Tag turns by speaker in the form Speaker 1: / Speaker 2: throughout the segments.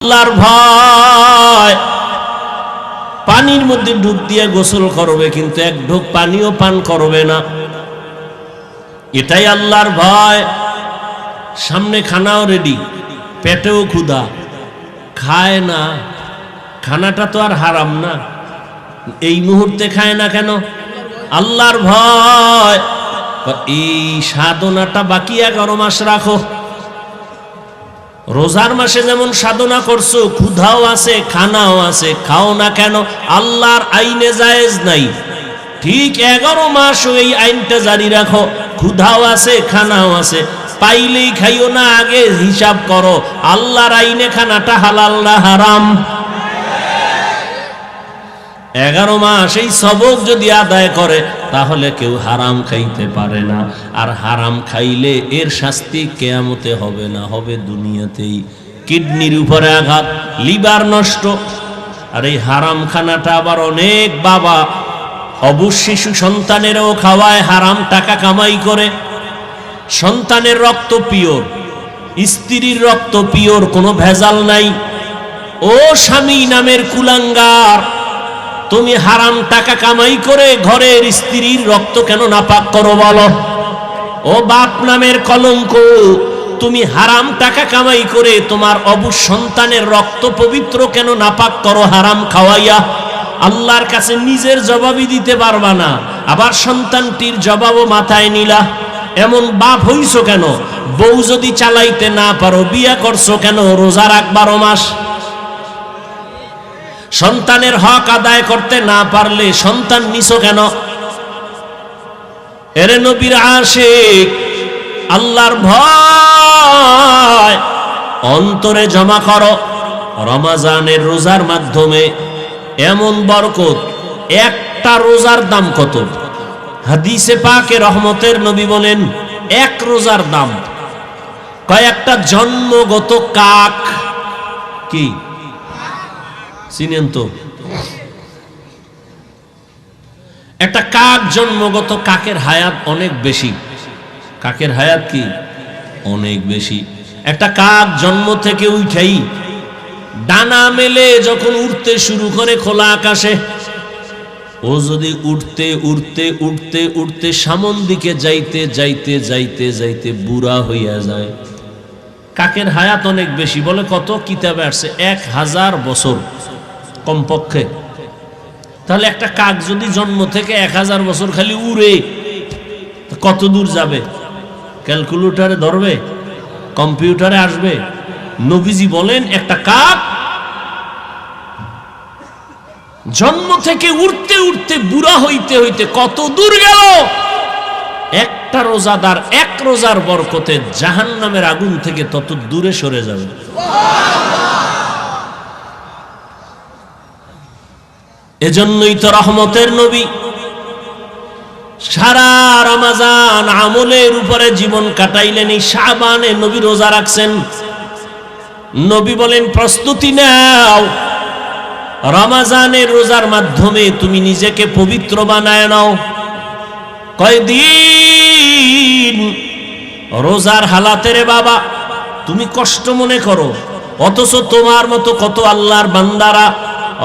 Speaker 1: আল্লাহর ভয়। পানির মধ্যে ডুব দিয়ে গোসল করবে, কিন্তু এক ঢোক পানিও পান করবে না। এটাই আল্লাহর ভয়। সামনে খানাও রেডি, পেটেও ক্ষুধা, খায় না। খানাটা তো আর হারাম না, এই মুহূর্তে খায় না কেন? আল্লাহর ভয়। এই সাধনাটা বাকি 11 মাস রাখো। রোজার মাসে যেমন সাধনা করছো, ক্ষুধাও আছে, খানাও আছে, খাও না কেন? আল্লাহর আইনে জায়েজ নাই। ঠিক 11 মাস এই আইনটা জারি রাখো। ক্ষুধাও আছে, খানাও আছে, পাইলেই খাইও না, আগে হিসাব করো আল্লাহর আইনে খানাটা হালাল না হারাম। 11 মাস এই সবক যদি আদায় করে, তাহলে কেউ হারাম খাইতে পারে না। আর হারাম খাইলে এর শাস্তি কিয়ামতে হবে না, হবে দুনিয়াতেই। কিডনির উপরে আঘাত, লিভার নষ্ট। আর এই হারাম খানাটা আবার অনেক বাবা অবুঝ শিশু সন্তানেরও খাওয়ায়, হারাম টাকা কামাই করে। সন্তানের রক্ত পিওর, স্ত্রীর রক্ত পিওর, কোনো ভেজাল নাই। ও স্বামী নামের কুলাঙ্গার, তুমি হারাম টাকা কামাই করে ঘরের স্ত্রীর রক্ত কেন নাপাক করো বলো? ও বাপ নামের কলঙ্ক, তুমি হারাম টাকা কামাই করে তোমার অবুঝ সন্তানের রক্ত পবিত্র কেন নাপাক করো হারাম খাওয়াইয়া? আল্লাহর কাছে নিজের জবাবই দিতে পারবা না, আবার সন্তানটির জবাবও মাথায় নিলা। এমন বাপ হইছো কেন? বউ যদি চালাইতে না পারো, বিয়া করছো কেন? রোজা রাখ 12 মাস। সন্তানের হক আদায় করতে না পারলে সন্তান নিছো কেন? এরে নবীর আশিক, আল্লাহর ভয় অন্তরে জমা করো। রমজানের রোজার মাধ্যমে এমন বরকত। একটা রোজার দাম কত? হাদিসে পাকে রহমতের নবী বলেন, এক রোজার দাম কয়েকটা জন্মগত কাক। কি চিনেন তো? একটা কাক, জন্মগত কাকের হায়াত অনেক বেশি। কাকের হায়াত কি? অনেক বেশি। একটা কাক জন্ম থেকে উঠেই ডানা মেলে যখন উড়তে শুরু করে খোলা আকাশে, ও যদি উঠতে উঠতে উঠতে উঠতে সামন দিকে যাইতে যাইতে যাইতে যাইতে বুড়া হইয়া যায়। কাকের হায়াত অনেক বেশি। বলে কত? কিতাবে আসছে 1000 বছর কমপক্ষে। তাহলে একটা কাক যদি জন্ম থেকে 1000 বছর খালি উড়ে, কত দূর যাবে? ক্যালকুলেটরে ধরবে? কম্পিউটারে আসবে? নবীজি বলেন, একটা কাক জন্ম থেকে উড়তে উড়তে বুড়া হইতে হইতে কত দূর গেল? একটা রোজাদার এক রোজার বরকতে জাহান্নামের আগুন থেকে তত দূরে সরে যাবে। এজন্যই তো রহমতের নবী সারা রমজান আমলের উপরে জীবন কাটাইলেন। এই শাবানে নবী রোজা রাখছেন। নবী বলেন, প্রস্তুতি নাও, রমজানের রোজার মাধ্যমে তুমি নিজেকে পবিত্র বানায় নাও। কয়দিন রোজার হালাতে রে বাবা তুমি কষ্ট মনে করো, অথচ তোমার মতো কত আল্লাহর বান্দারা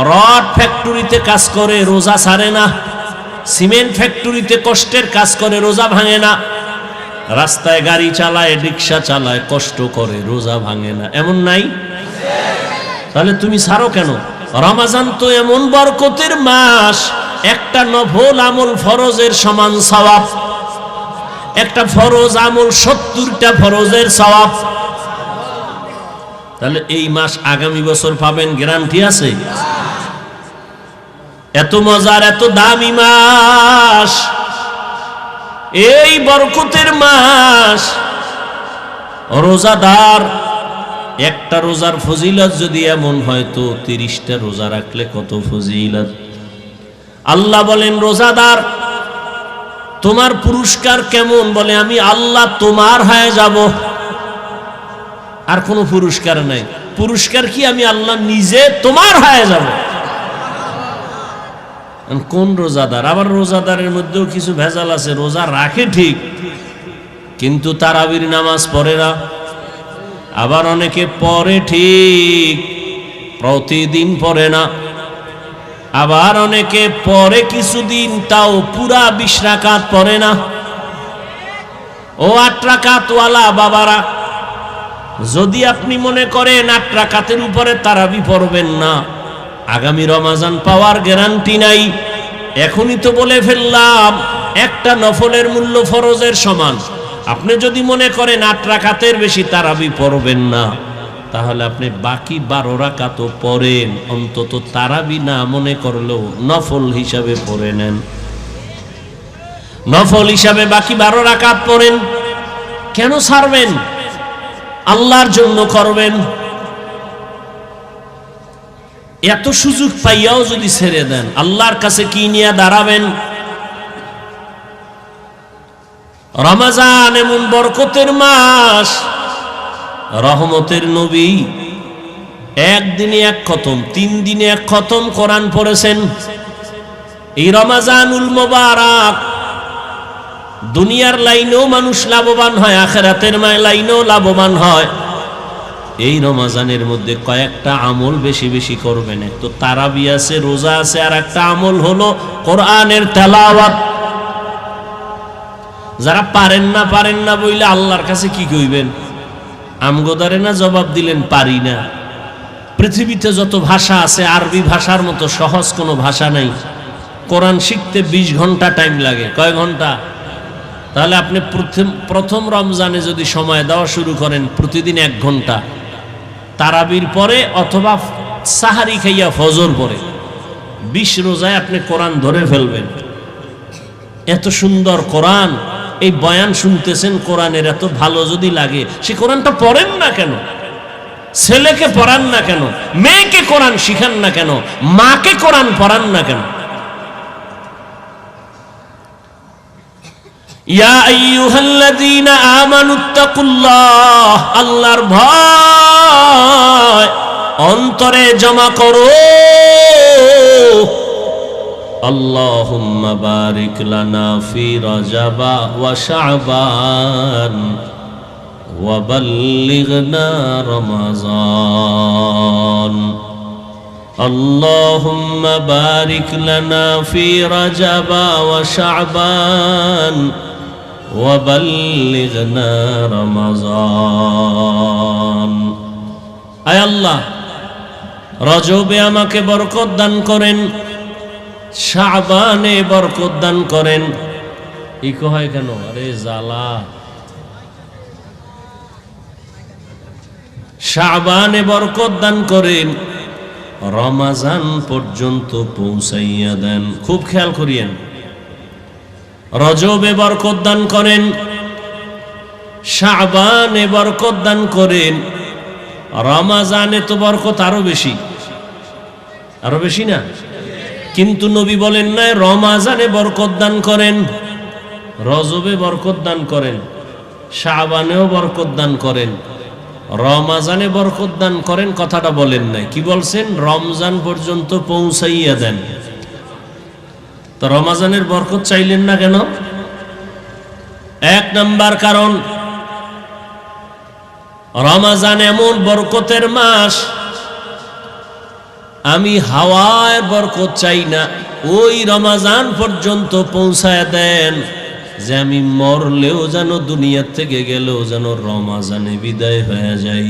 Speaker 1: রড ফ্যাক্টরিতে কাজ করে, রোজা ছাড়ে না। সিমেন্ট ফ্যাক্টরিতে কষ্টের কাজ করে, রোজা ভাঙে না। রাস্তায় গাড়ি চালায়, রিক্সা চালায়, কষ্ট করে, রোজা ভাঙে না। এমন নাই? তাহলে তুমি ছাড়ো কেন? রমজান তো এমন বরকতের মাস, একটা নফল আমল ফরজের সমান সওয়াব। একটা ফরজ আমল 70টা ফরজের সওয়াব। তাহলে এই মাস আগামী বছর পাবেন, গ্যারান্টি আছে? এত মজার, এত দামি মাস, এই বরকতের মাস। রোজাদার একটা রোজার ফজিলত যদি এমন হয়, তো 30টা রোজা রাখলে কত ফজিলত। আল্লাহ বলেন, রোজাদার তোমার পুরস্কার কেমন? বলে, আমি আল্লাহ তোমার হয়ে যাব, আর কোনো পুরস্কার নাই। পুরস্কার কি? আমি আল্লাহ নিজে তোমার হয়ে যাব। কোন রোজাদার? আবার রোজাদারের মধ্যেও কিছু ভেজাল আছে। রোজা রাখে ঠিক, কিন্তু তারাবির নামাজ পড়ে না। আবার অনেকে পড়ে ঠিক, প্রতিদিন পড়ে না, আবার অনেকে পরে কিছুদিন, তাও পুরা 20 রাকাত পড়ে না। ও 8 রাকাতওয়ালা বাবারা, যদি আপনি মনে করেন 8 রাকাতের উপরে তারাবি পড়বেন না, আগামী রমাজান পাওয়ার গ্যারান্টি নাই। এখনই তো বলে ফেললাম একটা নফলের মূল্য ফরজের সমান। আপনি যদি মনে করেন 8 রাকাতের বেশি তারাবি পড়বেন না, তাহলে আপনি বাকি 12 রাকাতও পড়েন, অন্তত তারাবি না মনে করলেও নফল হিসাবে পড়ে নেন। নফল হিসাবে বাকি 12 রাকাত পড়েন। কেন ছাড়বেন? আল্লাহর জন্য করবেন। এত সুযোগ পাইয়াও যদি ছেড়ে দেন, আল্লাহর কাছে কি নিয়ে দাঁড়াবেন? রমজান এমন বরকতের মাস, রহমতের নবী একদিনে 1 খতম, 3 দিনে 1 খতম কোরআন পড়েছেন। এই রমজানুল মুবারক দুনিয়ার লাইনেও মানুষ লাভবান হয়, আখিরাতের লাইনেও লাভবান হয়। এই রমজানের মধ্যে কয়েকটা আমল বেশি বেশি করবেন। এক তো তারাবি আছে, রোজা আছে, আর একটা আমল হলো কোরআনের তেলাওয়াত। যারা পারেন না বইলে আল্লাহর কাছে কি কইবেন? আমগোদারে না জবাব দিলেন পারি না। পৃথিবীতে যত ভাষা আছে, আরবি ভাষার মতো সহজ কোনো ভাষা নাই। কোরআন শিখতে 20 ঘন্টা টাইম লাগে। কয় ঘন্টা? তাহলে আপনি প্রথম রমজানে যদি সময় দেওয়া শুরু করেন প্রতিদিন 1 ঘন্টা, তারাবির পরে অথবা সাহারি খাইয়া ফজর পরে 20 রোজায় আপনি কোরআন ধরে ফেলবেন। এত সুন্দর কোরআন, এই বয়ান শুনতেছেন কোরআনের এত ভালো যদি লাগে, সে কোরআনটা পড়েন না কেন? ছেলেকে পড়ান না কেন? মেয়েকে কোরআন শিখান না কেন? মাকে কোরআন পড়ান না কেন? ইয়া আইয়ুহাল্লাযীনা আমানুত্তাকুল্লাহ, আল্লাহর ভয় অন্তরে জমা করো। আল্লাহুম্মা বারিক লানা ফি রাজাবা ওয়া শাবান ওয়া বাল্লিগনা রমাযান। আল্লাহুম্মা বারিক লানা ফি রাজাবা ওয়া শাবান ওয়া বাল্লিগনা রমাযান। আয় আল্লাহ, রজবে আমাকে বরকত দান করেন, শাবানে বরকত দান করেন। ইকো হয় কেন? আরে জালা। শাবানে বরকত দান করেন, রমজান পর্যন্ত পৌঁছাইয়া দেন। খুব খেয়াল করিয়েন, রজবে বরকত দান করেন, শাবানে বরকত দান করেন, রমজানে তো বরকত আরো বেশি। আরো বেশি না? কিন্তু নবী বলেন না রমজানে বরকত দান করেন, রজবে বরকত দান করেন, শাবানেও বরকত দান করেন, রমজানে বরকত দান করেন, কথাটা বলেন নাই। কি বলছেন? রমজান পর্যন্ত পৌঁছাইয়া দেন। তো রমজানের বরকত চাইলেন না কেন? 1 নাম্বার কারণ, রমজান এমন বরকতের মাস, আমি হাওয়ার বরকত চাই না, ওই রমজান পর্যন্ত পৌঁছায় দেন যে আমি মরলেও যেন, দুনিয়ার থেকে গেলেও যেন রমজানে বিদায় হয়ে যাই।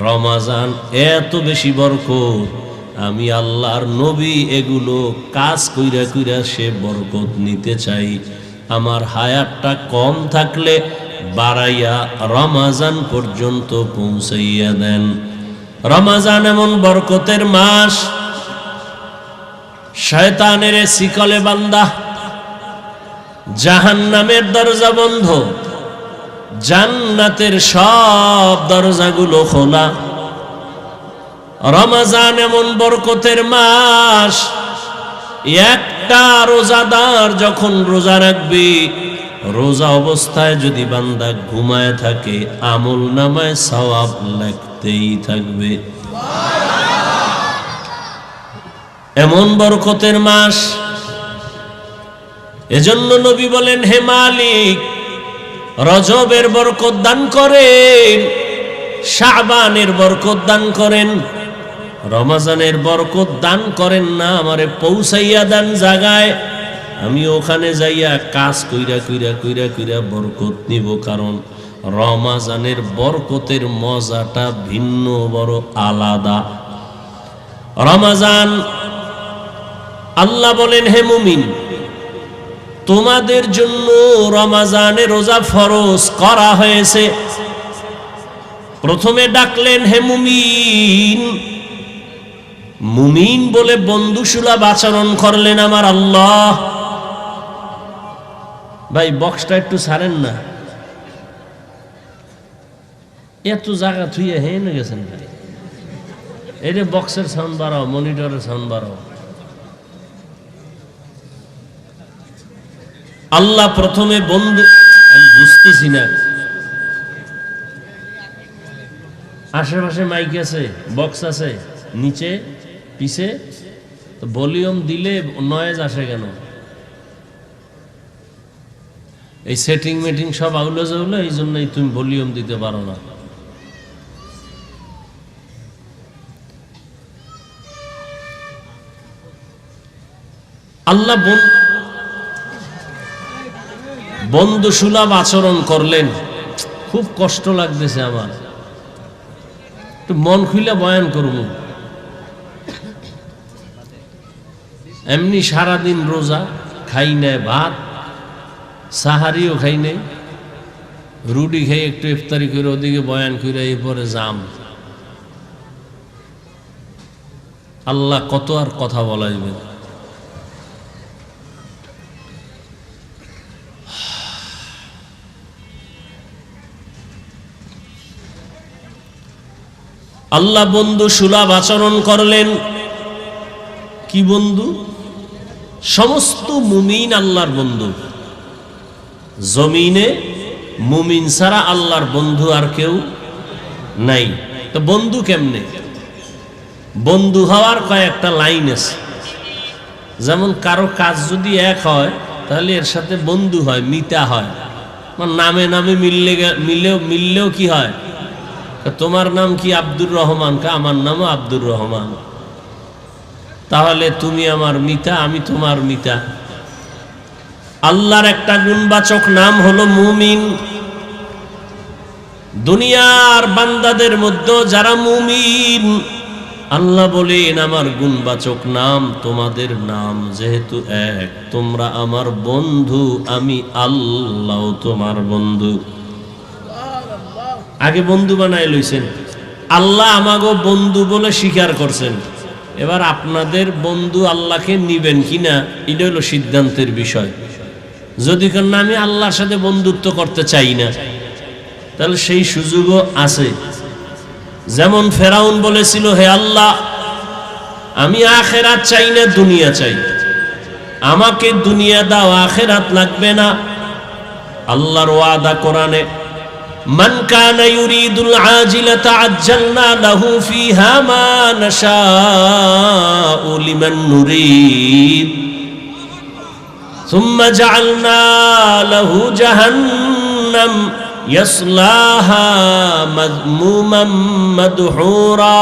Speaker 1: রমজান এত বেশি বরকত, আমি আল্লাহর নবী এগুলো কাজ কইরা কইরা সে বরকত নিতে চাই। আমার হায়াতটা কম থাকলে বাড়াইয়া রমজান পর্যন্ত পৌঁছাইয়া দেন। রমজান এমন বরকতের মাস, শয়তানের শিকলে বান্দা, জাহান্নামের দরজা বন্ধ, জান্নাতের সব দরজাগুলো খোলা। রমজান এমন বরকতের মাস, একটা রোজাদার যখন রোজা রাখবে, রোজা অবস্থায় যদি বান্দা ঘুমায় থাকে, আমল নামায় সওয়াব লাগতেই থাকবে। এমন বরকতের মাস। এজন্য নবী বলেন, হে মালিক, রজবের বরকত দান করেন, শাবানের বরকত দান করেন, রমজানের বরকত দান করেন না, আমারে পৌঁছাইয়া দেন জায়গায়, আমি ওখানে যাইয়া কাজ কইরা কইরা কইরা কইরা বরকত নিব। কারণ রমজানের বরকতের মজাটা ভিন্ন, বড় আলাদা। রমজান, আল্লাহ বলেন, হে মুমিন, তোমাদের জন্য রমজানে রোজা ফরজ করা হয়েছে। প্রথমে ডাকলেন, হে মুমিন। মুমিন বলে বন্ধুসুলভ আচরণ করলেন আমার আল্লাহ। ভাই বক্সটা একটু ছাড়েন না, এত জায়গা থুইয়ে হেন গেছেন ভাই। এটা বক্সের সাউন্ড বাড়াও, মনিটরের সাউন্ড বাড়াও। আল্লাহ প্রথমে বন্ধু, আমি বুঝতেছি না, আশেপাশে মাইক আছে, বক্স আছে, নিচে পিছে, তো ভলিউম দিলে নয়েজ আসে কেন? এই সেটিং মেটিং সব আউলে যাউলে, এই জন্যই তুমি ভলিউম দিতে পারো না। আল্লাহ বন্ধু সুলভ আচরণ করলেন। খুব কষ্ট লাগতেছে আমার, একটু মন খুলে বয়ান করব। এমনি সারাদিন রোজা, খাই নাই ভাত, সাহারিও খাই নাই, রুটি খাই একটু ইফতারি করে ওদিকে বয়ান করে এরপরে জাম। আল্লাহ কত আর কথা বলা যাবে। আল্লাহ বন্ধু সুলভ আচরণ করলেন। কি বন্ধু? সমস্ত মুমিন আল্লাহর বন্ধু। জমিনে মুমিন ছাড়া আল্লাহর বন্ধু আর কেউ নাই। তো বন্ধু কেমনে? বন্ধু হওয়ার কয়েকটা লাইন আছে। যেমন কারো কাজ যদি এক হয় তাহলে এর সাথে বন্ধু হয়, মিতা হয়। নামে নামে মিললেও কি হয়? তোমার নাম কি? আব্দুর রহমান। আমার নামও আব্দুর রহমান। তাহলে তুমি আমার মিতা, আমি তোমার মিতা। আল্লাহর একটা গুণবাচক নাম হলো মুমিন। দুনিয়ার বান্দাদের মধ্যে যারা মুমিন, আল্লাহ বলেন আমার গুণবাচক নাম তোমাদের নাম যেহেতু এক, তোমরা আমার বন্ধু, আমি আল্লাহ তোমার বন্ধু। আগে বন্ধু বানায় লইছেন, আল্লাহ আমাগো বন্ধু বলে স্বীকার করছেন। এবার আপনাদের বন্ধু আল্লাহকে নিবেন কিনা এটা হলো সিদ্ধান্তের বিষয়। যদি কেন আমি আল্লাহর সাথে বন্ধুত্ব করতে চাই না, তাহলে সেই সুযোগও আছে। যেমন ফেরাউন বলেছিল, হে আল্লাহ, আমি আখেরাত চাই না, দুনিয়া চাই, আমাকে দুনিয়া দাও, আখেরাত লাগবে না। আল্লাহর ওয়াদা কোরআনে, মান কানা ইউরিদুল আজিলাতা আজ্জালনা লাহু ফিহা মা নাশাউ লিমান নুরিদ সুম্মা জাআলনা লাহু জাহান্নাম ইয়াসলাহা মাযমুমান মাদহুরা।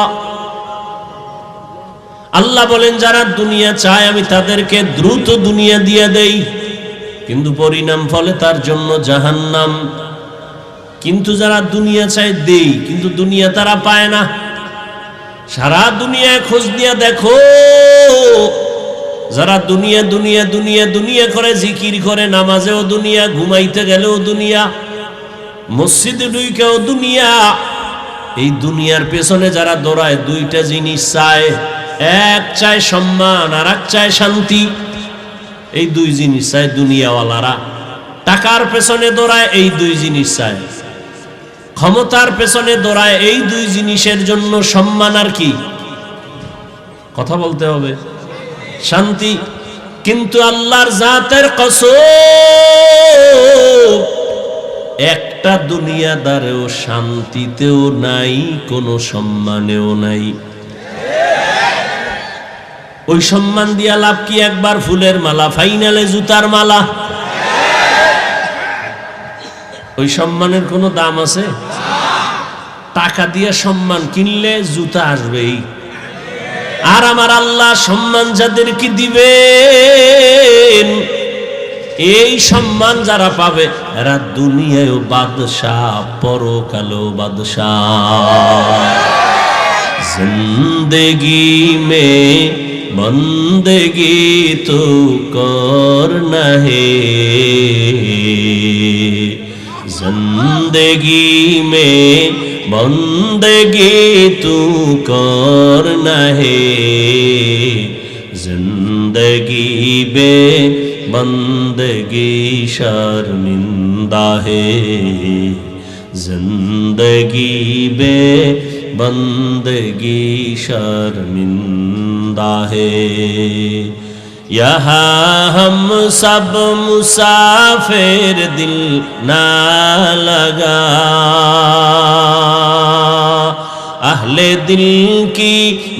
Speaker 1: আল্লাহ বলেন যারা দুনিয়া চায় আমি তাদেরকে দ্রুত দুনিয়া দিয়ে দেই, কিন্তু পরিণাম ফলে তার জন্য জাহান্নাম। কিন্তু যারা দুনিয়া চায় দেই, কিন্তু দুনিয়া তারা পায় না। সারা দুনিয়ায় খোঁজ দিয়া দেখো, যারা দুনিয়া দুনিয়া দুনিয়া দুনিয়া করে, জিকির করে, নামাজেও দুনিয়া, ঘুমাইতে গেলেও দুনিয়া, মসজিদে ঢুকেও দুনিয়া। এই দুনিয়ার পেছনে যারা দৌড়ায় দুইটা জিনিস চায়, এক চায় সম্মান আর এক চায় শান্তি। এই দুই জিনিস চায় দুনিয়াওয়ালারা। টাকার পেছনে দৌড়ায়, এই দুই জিনিস চায়। ক্ষমতার পেছনে দৌড়ায়, এই দুই জিনিসের জন্য। সম্মান আর কি? কথা বলতে হবে, শান্তি। কিন্তু আল্লাহর জাতের কসম, একটা দুনিয়াদারেও শান্তিতেও নাই, কোনো সম্মানেও নাই। ওই সম্মান দিয়া লাভ কি? একবার ফুলের মালা, ফাইনালে জুতার মালা। ওই সম্মানের কোনো দাম আছে? টাকা দিয়ে সম্মান কিনলে জুতা আসবেই, আর আমার আল্লাহ সম্মান যাদেরকে দিবেন, এই সম্মান যারা পাবে এরা দুনিয়ায়ও বাদশাহ, পরকালেও বাদশাহ। জিন্দেগি মে বন্দেগি তো করনা হে, जिंदगी में बंदगी तू करना है, जिंदगी बे बंदगी शर्मिंदा है, जिंदगी बे बंदगी शर्मिंदा है। यहाँ हम सब मुसाफिर दिल ना लगा, अहले दिल की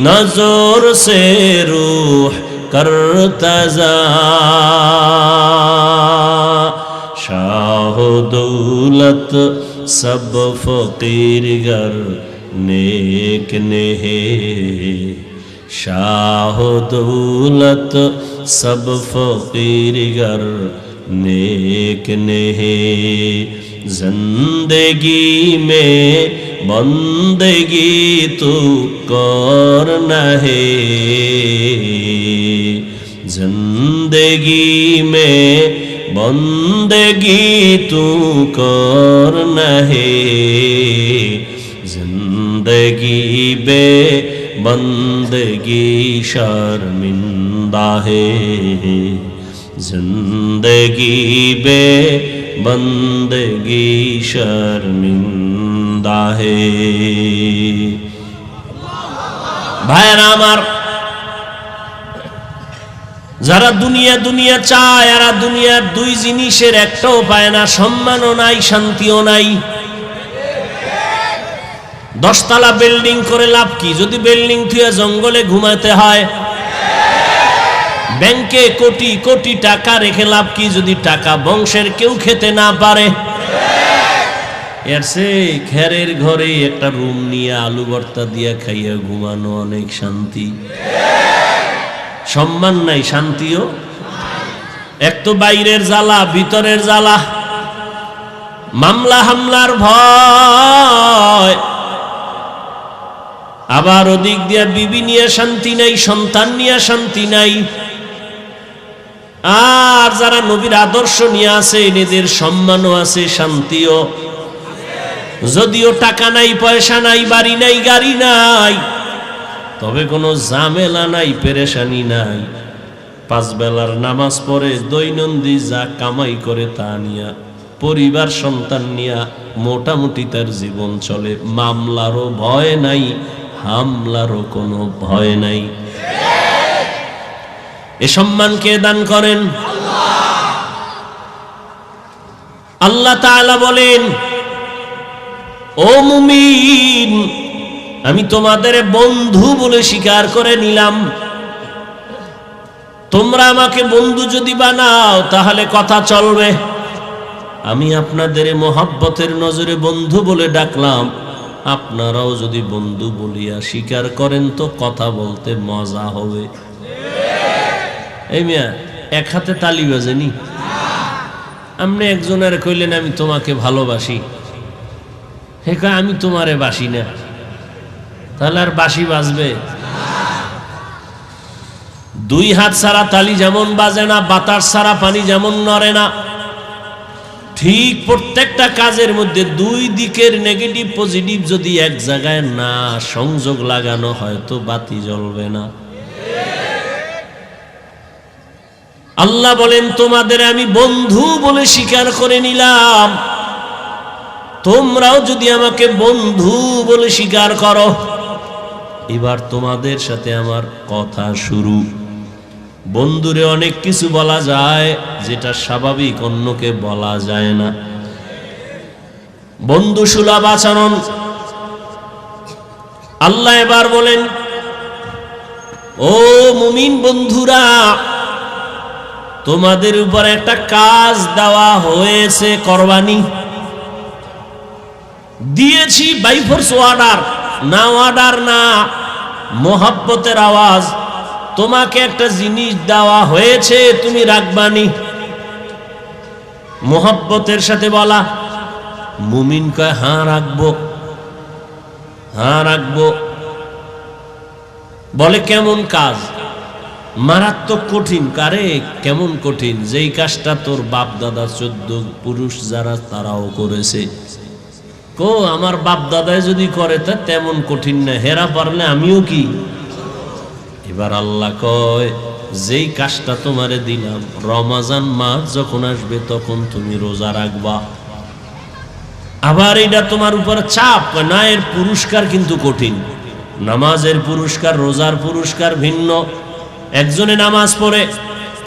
Speaker 1: नजर से रूह करता जा, शाह दौलत सब फकीर गर नेक ने है, शाह दौलत सब फकीर गर नेक ने है, जिंदगी में बंदगी तू करना है, जिंदगी में बंदगी तू करना है, जिंदगी बे बंदगी शर्मिंदा है, जिंदगी बे बंदगी शर्मिंदा है। भाईरा आमार, যারা দুনিয়া দুনিয়া চায় এরা দুনিয়ার দুই জিনিসের একটাও পায় না, সম্মানও নাই, শান্তিও নাই। 10 তলা বিল্ডিং করে লাভ কি যদি বিল্ডিং থুয়ে জঙ্গলে ঘুমাতে হয়? ব্যাংকে কোটি কোটি টাকা রেখে লাভ কি যদি টাকা বংশের কেউ খেতে না পারে? এর চেয়ে ঘরের ঘরে একটা রুম নিয়ে আলু ভর্তা দিয়া খাইয়া ঘুমানো অনেক শান্তি। সম্মান নাই, শান্তিও। এক তো বাইরের জ্বালা, ভিতরের জ্বালা, মামলা হামলার ভয়, আবার ওদিক দিয়া বিবি নিয়ে শান্তি নাই, সন্তান নিয়ে শান্তি নাই। আর যারা নবীর আদর্শ নিয়ে আছে এদের সম্মানও আছে, শান্তিও। যদিও টাকা নাই, পয়সা নাই, বাড়ি নাই, গাড়ি নাই, তবে কোনো ঝামেলা নাই, পেরেশানি নাই। 5 বেলার নামাজ পড়ে দৈনন্দিন যা কামাই করে তা নিয়া পরিবার সন্তান নিয়া মোটামুটি তার জীবন চলে। মামলারও ভয় নাই, হামলারও কোনো ভয় নাই। এ সম্মান কে দান করেন? আল্লাহ তাআলা বলেন, ও মুমিন, আমি তোমাদের বন্ধু বলে স্বীকার করে নিলাম। তোমরা আমাকে বন্ধু যদি বানাও তাহলে কথা চলবে। আমি আপনাদের মোহাব্বতের নজরে বন্ধু বলে ডাকলাম, আপনারাও যদি বন্ধু বলিয়া স্বীকার করেন তো কথা বলতে মজা হবে। এই মিয়া এক হাতে তালি বাজেনি? আপনি একজনের কইলেন আমি তোমাকে ভালোবাসি, হে কয় আমি তোমারে বাসি না, তাহলে আর বাঁশি বাজবে? 2 হাত ছাড়া তালি যেমন বাজে না, বাতাস ছাড়া পানি যেমন নড়ে না, ঠিক প্রত্যেকটা কাজের মধ্যে 2 দিকের নেগেটিভ পজিটিভ যদি এক জায়গায় না সংযোগ লাগানো হয় তো বাতি জ্বলবে না। আল্লাহ বলেন, তোমাদের আমি বন্ধু বলে স্বীকার করে নিলাম, তোমরাও যদি আমাকে বন্ধু বলে স্বীকার করো, এবার তোমাদের সাথে আমার কথা শুরু। বন্ধুরে অনেক কিছু বলা যায় যেটা স্বাভাবিক অন্যকে বলা যায় না। বন্ধু সুলভ আচরণ। আল্লাহ এবার বলেন, ও মুমিন বন্ধুরা, তোমাদের উপর একটা কাজ দেওয়া হয়েছে, করবানি দিয়েছি বাই ফোর্স অর্ডার, না অর্ডার না, মোহাব্বতের আওয়াজ। তোমাকে একটা জিনিস দেওয়া হয়েছে, তুমি রাখবানি। মোহাব্বতের সাথে বলা। মুমিন কয় হ্যাঁ রাখবো, হ্যাঁ রাখবো। বলে কেমন কাজ? মারাত্মক কঠিন। কারে কেমন কঠিন? যেই কাজটা তোর বাপ দাদা 14 পুরুষ যারা তারাও করেছে। কো আমার বাপ দাদাই যদি করে তা তেমন কঠিন না, হেরা পারলে আমিও কি। এবার আল্লাহ কয় যেই কাজটা তোমারে দিলাম, রমজান মাস যখন আসবে তখন তুমি রোজা রাখবা। আবার এটা তোমার উপর চাপ না, এর পুরস্কার কিন্তু কঠিন। নামাজের পুরস্কার, রোজার পুরস্কার ভিন্ন। একজনে নামাজ পড়ে,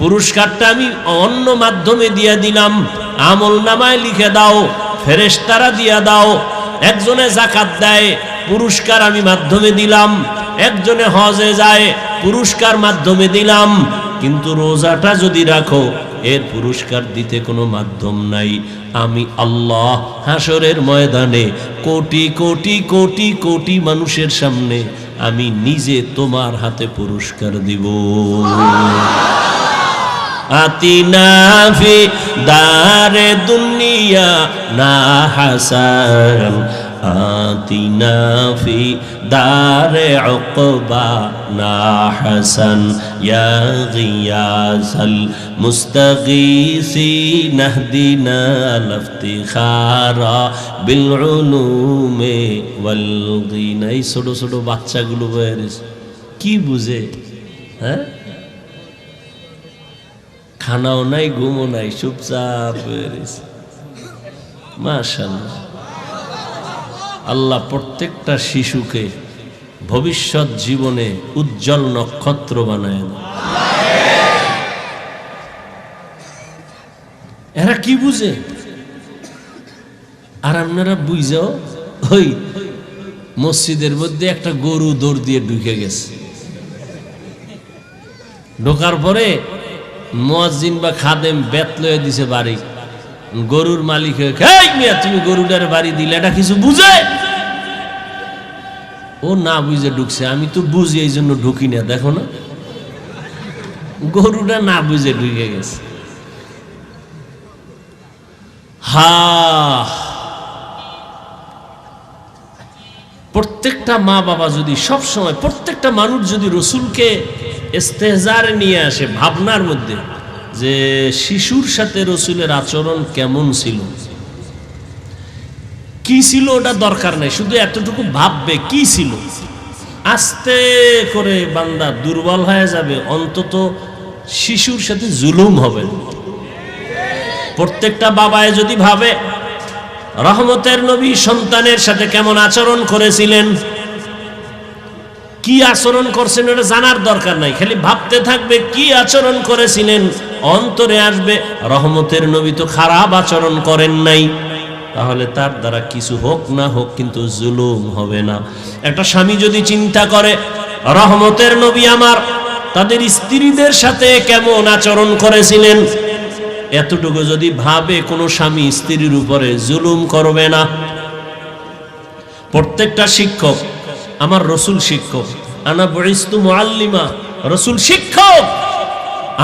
Speaker 1: পুরস্কারটা আমি অন্য মাধ্যমে দিয়ে দিলাম, আমল নামায় লিখে দাও, ফেরেশতারা দিয়া দাও। একজনে যাকাত দেয়, পুরস্কার আমি মাধ্যমে দিলাম। একজনে হজে যায়, পুরস্কার মাধ্যমে দিলাম। কিন্তু রোজাটা যদি রাখো, এর পুরস্কার দিতে কোনো মাধ্যম নাই। আমি আল্লাহ হাসরের ময়দানে কোটি কোটি কোটি কোটি মানুষের সামনে আমি নিজে তোমার হাতে পুরস্কার দিব। আতিনা ফি দারে দুনিয়া না হাসান, আতিনা ফি দারে উকবা না হাসান, ইয়া গিয়াসাল মুস্তাগীসিন ইহদিনা লিফতিখারা বিল উলুমি ওয়াল গিনা। এই ছোট ছোট বাচ্চাগুলো কি বুঝে? হ্যাঁ, খানাও নাই, ঘুমও নাই, চুপচাপ হয়ে রয়েছে। মাশাআল্লাহ, আল্লাহ প্রত্যেকটা শিশুকে ভবিষ্যৎ জীবনে উজ্জ্বল নক্ষত্র বানায়। এরা কি বুঝে? আর আপনারা বুঝাও, ওই মসজিদের মধ্যে একটা গরু দৌড় দিয়ে ঢুকে গেছে। ঢোকার পরে মুয়াজ্জিন বা খাদেম বেত লয়ে দিছে বাড়ি। গরুর মালিক তুমি গরুটার বাড়ি দিলে, এটা কিছু বুঝে? ও না বুঝে ঢুকছে। আমি তো বুঝি, এই জন্য ঢুকি না। দেখো না, গরুটা না বুঝে ঢুকে গেছে। প্রত্যেকটা মা বাবা যদি সব সময়, প্রত্যেকটা মানুষ যদি রসুলকে ইস্তেহজারে নিয়ে আসে ভাবনার মধ্যে, যে শিশুর সাথে রসুলের আচরণ কেমন ছিল, কি ছিল, ওটা দরকার নাই, শুধু এতটুকু ভাববে কি ছিল। আস্তে করে বান্দা দুর্বল হয়ে যাবে, অন্তত শিশুর সাথে জুলুম হবে। প্রত্যেকটা বাবায় যদি ভাবে রহমতের নবী সন্তানের সাথে কেমন আচরণ করেছিলেন, কি আচরণ করছেন এটা জানার দরকার নাই, খালি ভাবতে থাকবে কি আচরণ করেছিলেন, অন্তরে আসবে রহমতের নবী তো খারাপ আচরণ করেন নাই। তাহলে তার দ্বারা কিছু হোক না হোক কিন্তু জুলুম হবে না। একটা স্বামী যদি চিন্তা করে রহমতের নবী আমার তাদের স্ত্রীদের সাথে কেমন আচরণ করেছিলেন, এতটুকু যদি ভাবে, কোনো স্বামী স্ত্রীর উপরে জুলুম করবে না। প্রত্যেকটা শিক্ষক, আমার রসুল শিক্ষক, আনা বুইস্তু মুআল্লিমা, রসুল শিক্ষক,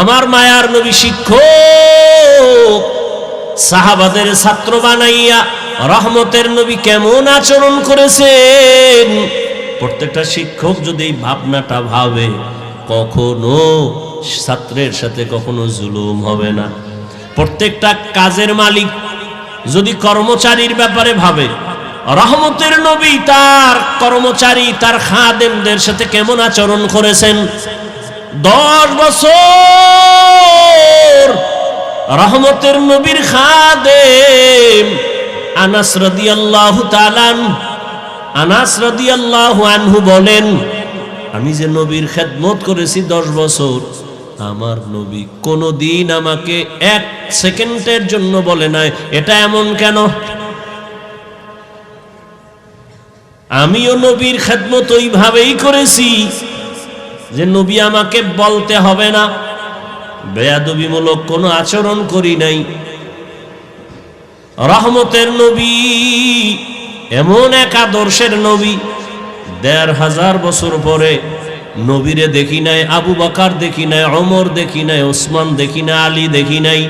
Speaker 1: আমার মায়ার নবী শিক্ষক। সাহাবাদের ছাত্র বানাইয়া রহমতের নবী কেমন আচরণ করেছেন, প্রত্যেকটা শিক্ষক যদি এই ভাবনাটা ভাবে, কখনো ছাত্রের সাথে কখনো জুলুম হবে না। প্রত্যেকটা কাজের মালিক যদি কর্মচারীর ব্যাপারে ভাবে, রহমতের নবী তার কর্মচারী, তার খাদেমদের সাথে কেমন আচরণ করেছেন। 10 বছর রহমতের নবীর খাদেম আনাস রাদিয়াল্লাহু তাআলা, আনাস রাদিয়াল্লাহু আনহু বলেন, আমি যে নবীর খেদমত করেছি 10 বছর, আমার নবী কোনদিন আমাকে 1 সেকেন্ডের জন্য বলে নাই এটা এমন কেন। আমিও নবীর খেদমত ওইভাবেই করেছি যে নবী আমাকে বলতে হবে না, বেয়াদবিমূলক কোনো আচরণ করি নাই। রহমতের নবী এমন এক আদর্শের নবী, ১৫০০ বছর পরে নবীরে দেখি নাই, আবু বকর দেখি নাই, ওমর দেখি নাই, ওসমান দেখি নাই, আলী দেখি নাই।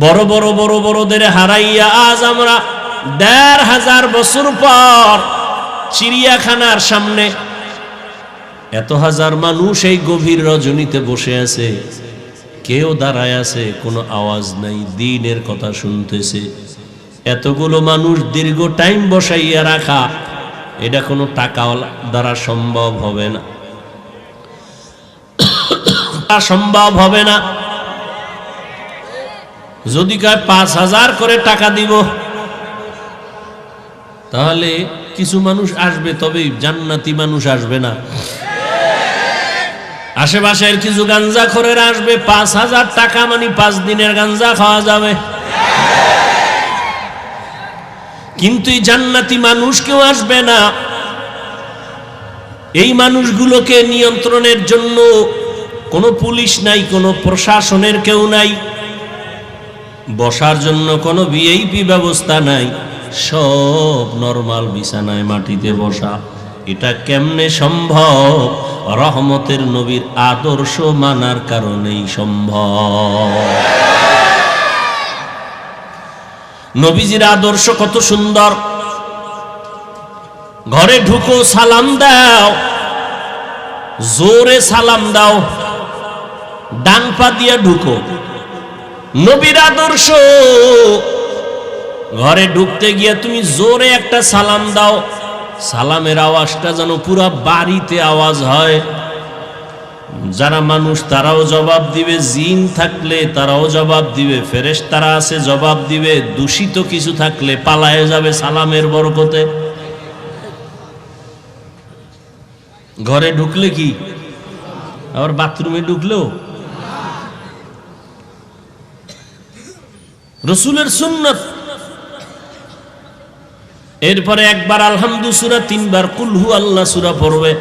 Speaker 1: বড় বড় বড় বড়দের হারাইয়া আজ আমরা ১৫০০ বছর পর চিড়িয়াখানার সামনে এত হাজার মানুষ এই গভীর রজনীতে বসে আছে, কেউ দাঁড়ায় আছে, কোনো আওয়াজ নাই, দ্বীনের কথা শুনতেছে। এতগুলো মানুষ দীর্ঘ টাইম বসাইয়া রাখা, এটা কোনো টাকা দ্বারা সম্ভব হবে না, সম্ভব হবে না। যদি কয় ৫,০০০ করে টাকা দিব, তাহলে কিছু মানুষ আসবে, তবে জান্নাতি মানুষ আসবে না। আশেপাশের কিছু গাঞ্জাখোরের আসবে, ৫,০০০ টাকা মানে ৫ দিনের গাঞ্জা খাওয়া যাবে। কিন্তু এই জান্নাতি মানুষ কেউ আসবে না। এই মানুষগুলোকে নিয়ন্ত্রণের জন্য কোনো পুলিশ নাই, কোনো প্রশাসনের কেউ নাই, বসার জন্য কোনো ভিআইপি ব্যবস্থা নাই, সব নরমাল বিছানায় মাটিতে বসা। এটা কেমনে সম্ভব? রহমতের নবীর আদর্শ মানার কারণেই সম্ভব। নবীজির আদর্শ কত সুন্দর। ঘরে ঢুকো, সালাম দাও, জোরে সালাম দাও, ডান পা দিয়ে ঢুকো। নবীর আদর্শ, ঘরে ঢুকতে গিয়ে তুমি জোরে একটা সালাম দাও, সালামের আওয়াজটা যেন পুরা বাড়িতে আওয়াজ হয়। যারা মানুষ তারাও জবাব দিবে, জিন থাকলে তারাও জবাব দিবে, ফেরেশতারা আছে জবাব দিবে, দূষিত কিছু থাকলে পালায়ে যাবে সালামের বরকতে। ঘরে ঢুকলে কি, আবার বাথরুমে ঢুকলেও রসুলের সুন্নাত। এরপরে একবার আলহামদু সূরা, 3 বার কুল হু আল্লাহ সূরা পড়বে।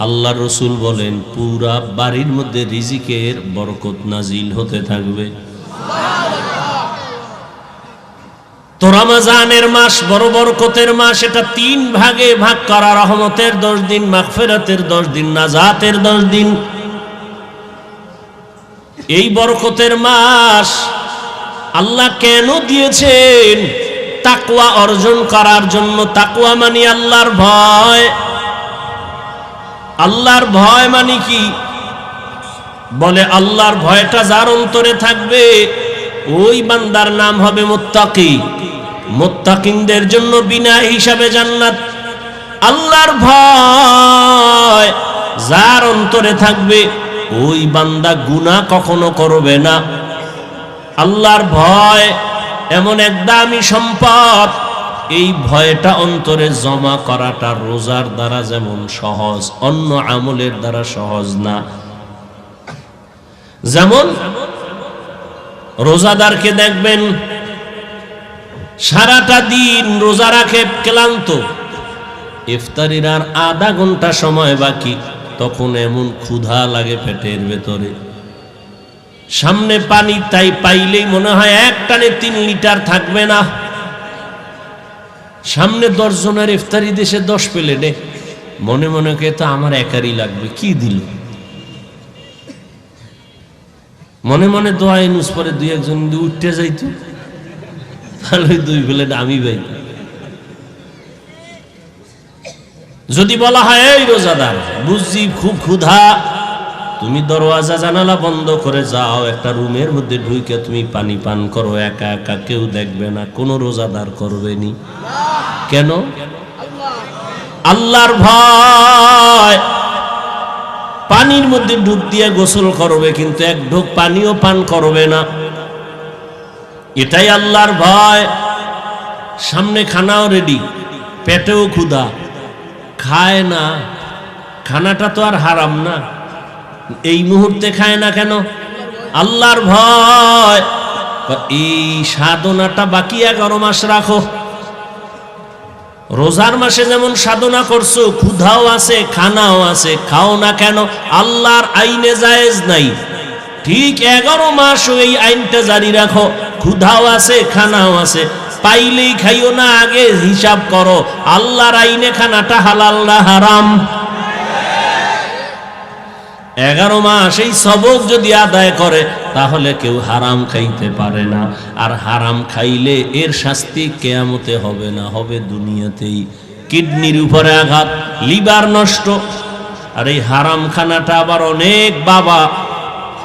Speaker 1: আল্লাহ রসুল বলেন পুরা বাড়ির মধ্যে রিজিকের বরকত নাজিল হতে থাকবে। তো রমজানের মাস বড় বরকতের মাস, এটা 3 ভাগে ভাগ করা। রহমতের 10 দিন, মাগফিরাতের 10 দিন, নাজাতের 10 দিন। এই বরকতের মাস আল্লাহ কেন দিয়েছেন? তাকওয়া অর্জন করার জন্য। তাকওয়া মানে আল্লাহর ভয়। আল্লাহর ভয় মানে কি? বলে আল্লাহর ভয়টা যার অন্তরে থাকবে ওই বান্দার নাম হবে মুত্তাকি। মুত্তাকিনদের জন্য বিনা হিসাবে জান্নাত। আল্লাহর ভয় যার অন্তরে থাকবে ওই বান্দা গুনাহ কখনো করবে না। আল্লাহর ভয় এমন এক দামি সম্পদ, এই ভয়টা অন্তরে জমা করাটা রোজার দ্বারা যেমন সহজ, অন্য আমলের দ্বারা সহজ না। যেমন রোজাদারকে দেখবেন সারাটা দিন রোজা রাখে, ক্লান্ত, ইফতারির আর আধা ঘন্টা সময় বাকি, তখন এমন ক্ষুধা লাগে পেটের ভেতরে, সামনে পানি তাই পাইলেই মনে হয় এক টানে 3 লিটার থাকবে না। সামনে 10 জনের ইফতারি দেশে 10 প্লেটে, মনে মনে কে তো আমার একারই লাগবে, কি দিল। মনে মনে দোয়া ইনুস পরে 2-1 জন উঠতে যাইতো, তাহলে 2 প্লেট আমি পাই। যদি বলা হয় এই রোজাদার বুঝছি খুব ক্ষুধা, তুমি দরওয়াজা জানালা বন্ধ করে যাও, একটা রুমের মধ্যে ঢুকে তুমি পানি পান করো, একা একা, কেউ দেখবে না, কোন রোজাদার করবেনি। কেন? আল্লাহর ভয়। পানির মধ্যে ডুব দিয়ে গোসল করবে, কিন্তু এক ঢোক পানিও পান করবে না, এটাই আল্লাহর ভয়। সামনে খানাও রেডি, পেটেও ক্ষুধা, খায় না। খানাটা তো আর হারাম না, এই মুহূর্তে খায় না কেন? আল্লাহর ভয়। এই সাধনাটা বাকি 11 মাস রাখো। রোজার মাসে যেমন সাধনা করছো, ক্ষুধাও আছে, খানাও আছে, খাও না কেন? আল্লাহর আইনে জায়েজ নাই, ঠিক 11 মাস এই আইনটা জারি রাখো। ক্ষুধাও আছে, খানাও আছে, পাইলেই খাইও না, আগে হিসাব করো আল্লাহর আইনে খানাটা হালাল না হারাম। 11 মাস এই সবক যদি আদায় করে তাহলে কেউ হারাম খাইতে পারে না। আর হারাম খাইলে এর শাস্তি কিয়ামতে হবে না, হবে দুনিয়াতেই। কিডনির উপরে আঘাত, লিভার নষ্ট। আর এই হারাম খানাটা আবার অনেক বাবা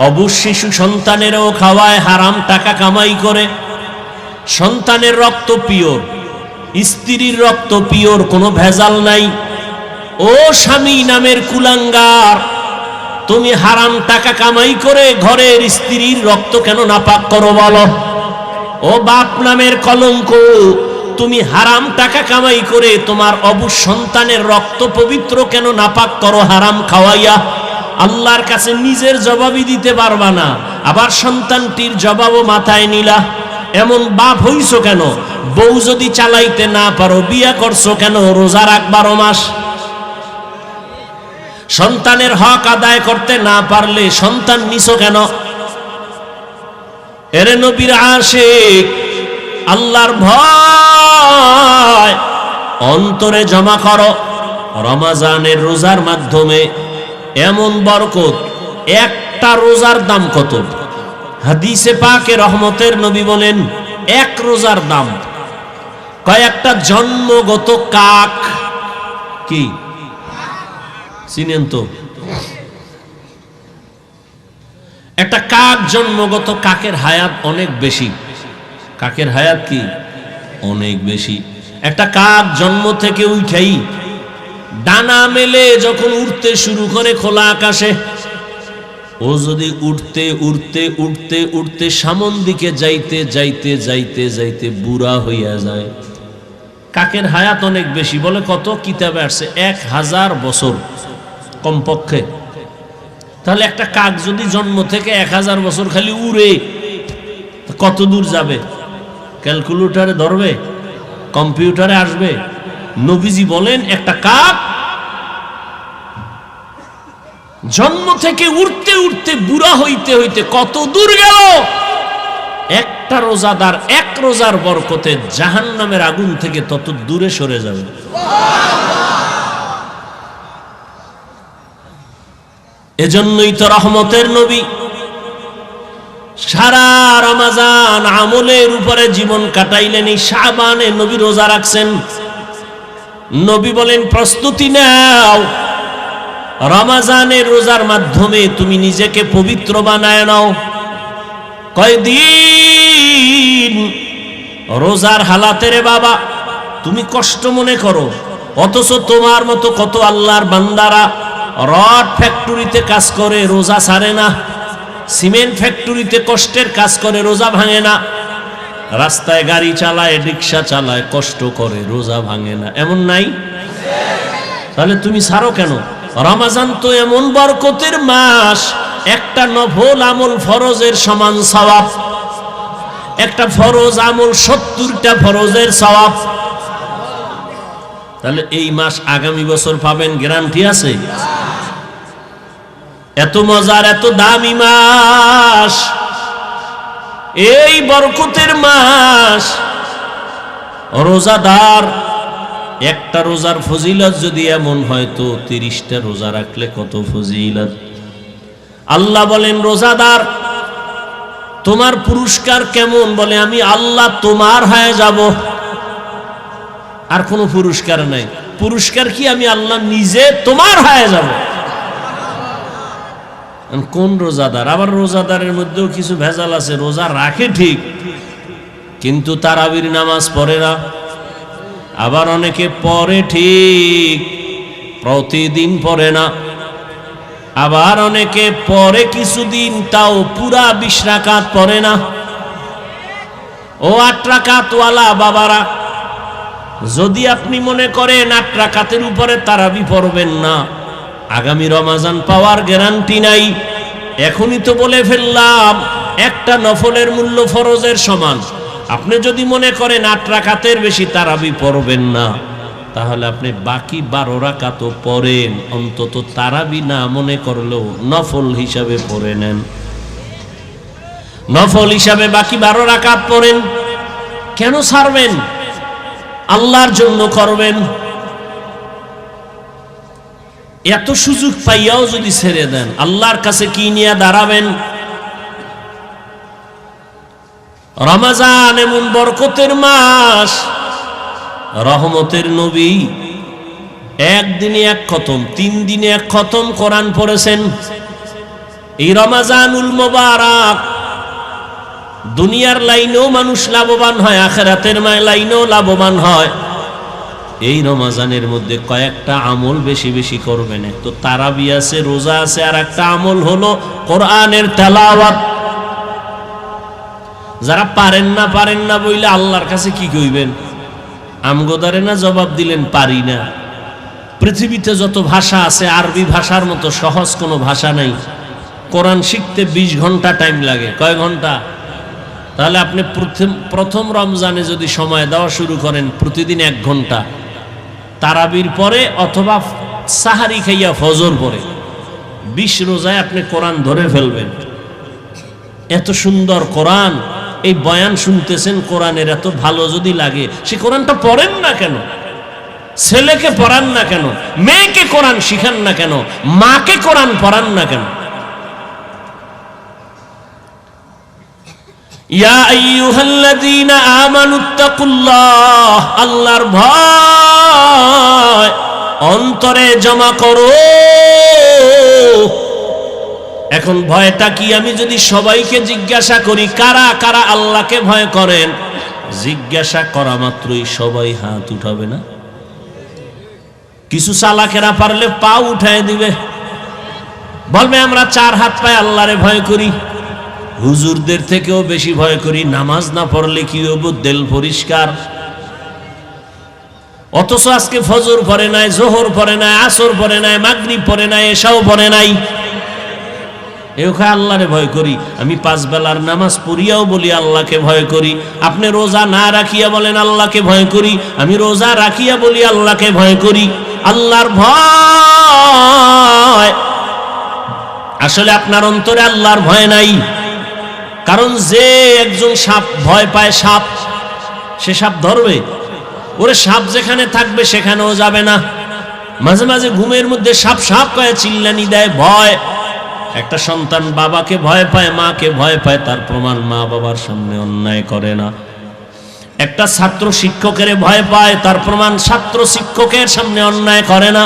Speaker 1: অবুঝ শিশু সন্তানেরও খাওয়ায়, হারাম টাকা কামাই করে। সন্তানের রক্ত পিওর, স্ত্রীর রক্ত পিওর, কোনো ভেজাল নাই। ও স্বামী নামের কুলাঙ্গার, তুমি হারাম টাকা কামাই করে ঘরের স্ত্রীর রক্ত কেন নাপাক করো বলো? ও বাপ নামের কলঙ্ক, তুমি হারাম টাকা কামাই করে তোমার অবুঝ সন্তানের রক্ত পবিত্র কেন নাপাক করো হারাম খাওয়াইয়া? আল্লাহর কাছে নিজের জবাবই দিতে পারবা না, আবার সন্তানটির জবাবও মাথায় নিলা। এমন বাপ হইছো কেন? বউ যদি চালাইতে না পারো বিয়া করছো কেন? রোজা রাখ 12 মাস। সন্তানের হক আদায় করতে না পারলে সন্তান নিছো কেন? এরে নবীর আশিক, আল্লাহর ভয় অন্তরে জমা করো। রমজানের রোজার মাধ্যমে এমন বরকত, একটা রোজার দাম কত? হাদিসে পাকে রহমতের নবী বলেন এক রোজার দাম কয়েকটা জন্মগত কাক। কি চিনেন তো? একটা কাক, জন্মগত কাকের হায়াত অনেক বেশি। কাকের হায়াত কি অনেক বেশি। একটা কাক জন্ম থেকে উঠেই ডানা মেলে যখন উড়তে শুরু করে খোলা আকাশে, ও যদি উঠতে উঠতে উঠতে উঠতে সামন দিকে যাইতে যাইতে যাইতে যাইতে বুড়া হইয়া যায়। কাকের হায়াত অনেক বেশি। বলে কত? কিতাবে আসছে 1000 বছর কমপক্ষে। তাহলে একটা কাক যদি জন্ম থেকে 1000 বছর খালি উড়ে, কত দূর যাবে? ক্যালকুলেটরে ধরবে? কম্পিউটারে আসবে? নবীজি বলেন একটা কাক জন্ম থেকে উঠতে উঠতে বুড়া হইতে হইতে কত দূর গেল? একটা রোজাদার এক রোজার বরকতে জাহান্নামের আগুন থেকে তত দূরে সরে যাবে। এজন্যই তো রহমতের নবী সারা রমজান আমলের উপরে জীবন কাটাইলেন। এই শাবানে নবী রোজা রাখছেন। নবী বলেন প্রস্তুতি নাও, রমজানের রোজার মাধ্যমে তুমি নিজেকে পবিত্র বানায় নাও। কয়দিন রোজার হালাতে রে বাবা তুমি কষ্ট মনে করো, অথচ তোমার মতো কত আল্লাহর বান্দারা রড ফ্যাক্টরিতে কাজ করে রোজা ছাড়ে না, সিমেন্ট ফ্যাক্টরিতে কষ্টের কাজ করে রোজা ভাঙে না, রাস্তায় গাড়ি চালায়, রিক্সা চালায়, কষ্ট করে রোজা ভাঙে না। এমন নাই? তাহলে তুমি ছাড়ো কেন? রমজান তো এমন বরকতের মাস, একটা নফল আমল ফরজের সমান সওয়াব, একটা ফরজ আমল 70টা ফরজের সওয়াব। তাহলে এই মাস আগামী বছর পাবেন, গ্যারান্টি আছে? এত মজার, এত দামি মাস, এই বরকতের মাস। রোজাদার একটা রোজার ফজিলত যদি এমন হয় তো 30টা রোজা রাখলে কত ফজিলত। আল্লাহ বলেন রোজাদার তোমার পুরস্কার কেমন? বলে আমি আল্লাহ তোমার হয়ে যাব, আর কোনো পুরস্কার নাই। পুরস্কার কি? আমি আল্লাহ নিজে তোমার হয়ে যাব। কোন রোজাদার? আবার রোজাদারের মধ্যেও কিছু ভেজাল আছে। রোজা রাখে ঠিক, কিন্তু তারাবির নামাজ পড়ে না। আবার অনেকে পড়ে ঠিক, প্রতিদিন পড়ে না। আবার অনেকে পড়ে কিছুদিন, তাও পুরা 20 রাকাত পড়ে না। ও 8 রাকাতওয়ালা বাবারা, যদি আপনি মনে করেন 8 রাকাতের উপরে তারাবি পড়বেন না, আগামী রমজান পাওয়ার গ্যারান্টি নাই। এখনই তো বলে ফেললাম একটা নফলের মূল্য ফরজের সমান। আপনি যদি মনে করেন 8 রাকাতের বেশি তারাবি পড়বেন না, তাহলে আপনি বাকি 12 রাকাত পড়েন, অন্তত তারাবি না মনে করলেও নফল হিসাবে পড়ে নেন। নফল হিসাবে বাকি 12 রাকাত পড়েন। কেন ছাড়বেন? আল্লাহর জন্য করবেন। এত সুযোগ পাইয়াও যদি ছেড়ে দেন, আল্লাহর কাছে কি নিয়ে দাঁড়াবেন? রমজান এমন বরকতের মাস, রহমতের নবী একদিনে এক খতম, 3 দিনে এক খতম কোরআন পড়েছেন। এই রমজানুল মুবারক দুনিয়ার লাইনেও মানুষ লাভবান হয়, আখিরাতের লাইনেও লাভবান হয়। এই রমজানের মধ্যে কয়েকটা আমল বেশি বেশি করবেন। এক তো তারাবি আছে, রোজা আছে, আর একটা আমল হলো কোরআনের তেলাওয়াত। যারা পারেন না বইলে আল্লাহর কাছে কি কইবেন? আমগোদারে না জবাব দিলেন পারি না। পৃথিবীতে যত ভাষা আছে আরবি ভাষার মতো সহজ কোনো ভাষা নাই। কোরআন শিখতে 20 ঘন্টা টাইম লাগে। কয় ঘন্টা? তাহলে আপনি প্রথম রমজানে যদি সময় দেওয়া শুরু করেন প্রতিদিন 1 ঘন্টা, তারাবির পরে অথবা সাহারি খাইয়া ফজর পরে 20 রোজায় আপনি কোরআন ধরে ফেলবেন। এত সুন্দর কোরআন, এই বয়ান শুনতেছেন কোরআনের এত ভালো যদি লাগে, সে কোরআনটা পড়েন না কেন? ছেলেকে পড়ান না কেন? মেয়েকে কোরআন শিখান না কেন? মাকে কোরআন পড়ান না কেন? ইয়া আইয়ুহাল্লাযীনা আমানুত্তাকুল্লাহ, আল্লাহর ভয় অন্তরে জমা করো। এখন ভয়টা কি? আমি যদি সবাইকে জিজ্ঞাসা করি কারা কারা আল্লাহকে ভয় করেন, জিজ্ঞাসা করা মাত্রই সবাই হাত উঠাবে না? কিছু চালাকেরা পারলে পা উঠায় দিবে, বলবে আমরা 4 হাত পায়ে আল্লাহরে ভয় করি, হুজুরদের থেকেও বেশি ভয় করি, নামাজ না পড়লে কি হবো, দিল পরিষ্কার। অথচ আজকে ফজর পড়ে নাই, জোহর পড়ে নাই, আসর পড়ে নাই, মাগরিব পড়ে নাই, এশাও পড়ে নাই। আল্লাহরে ভয় করি। আমি 5 বেলার নামাজ পড়িয়াও বলি আল্লাহকে ভয় করি। আপনি রোজা না রাখিয়া বলেন আল্লাহকে ভয় করি, আমি রোজা রাখিয়া বলি আল্লাহকে ভয় করি। আল্লাহর ভয় আসলে আপনার অন্তরে আল্লাহর ভয় নাই। কারণ যে একজন সাপ ভয় পায়, সাপ, সে সাপ ধরবে? ওরে সাপ যেখানে থাকবে সেখানেও যাবে না। মাঝে মাঝে ঘুমের মধ্যে সাপ সাপ কয়ে চিল্লানি দেয়, ভয়। একটা সন্তান বাবাকে ভয় পায়, মাকে ভয় পায়, তার প্রমাণ মা বাবার সামনে অন্যায় করে না। একটা ছাত্র শিক্ষকের ভয় পায়, তার প্রমাণ ছাত্র শিক্ষকের সামনে অন্যায় করে না।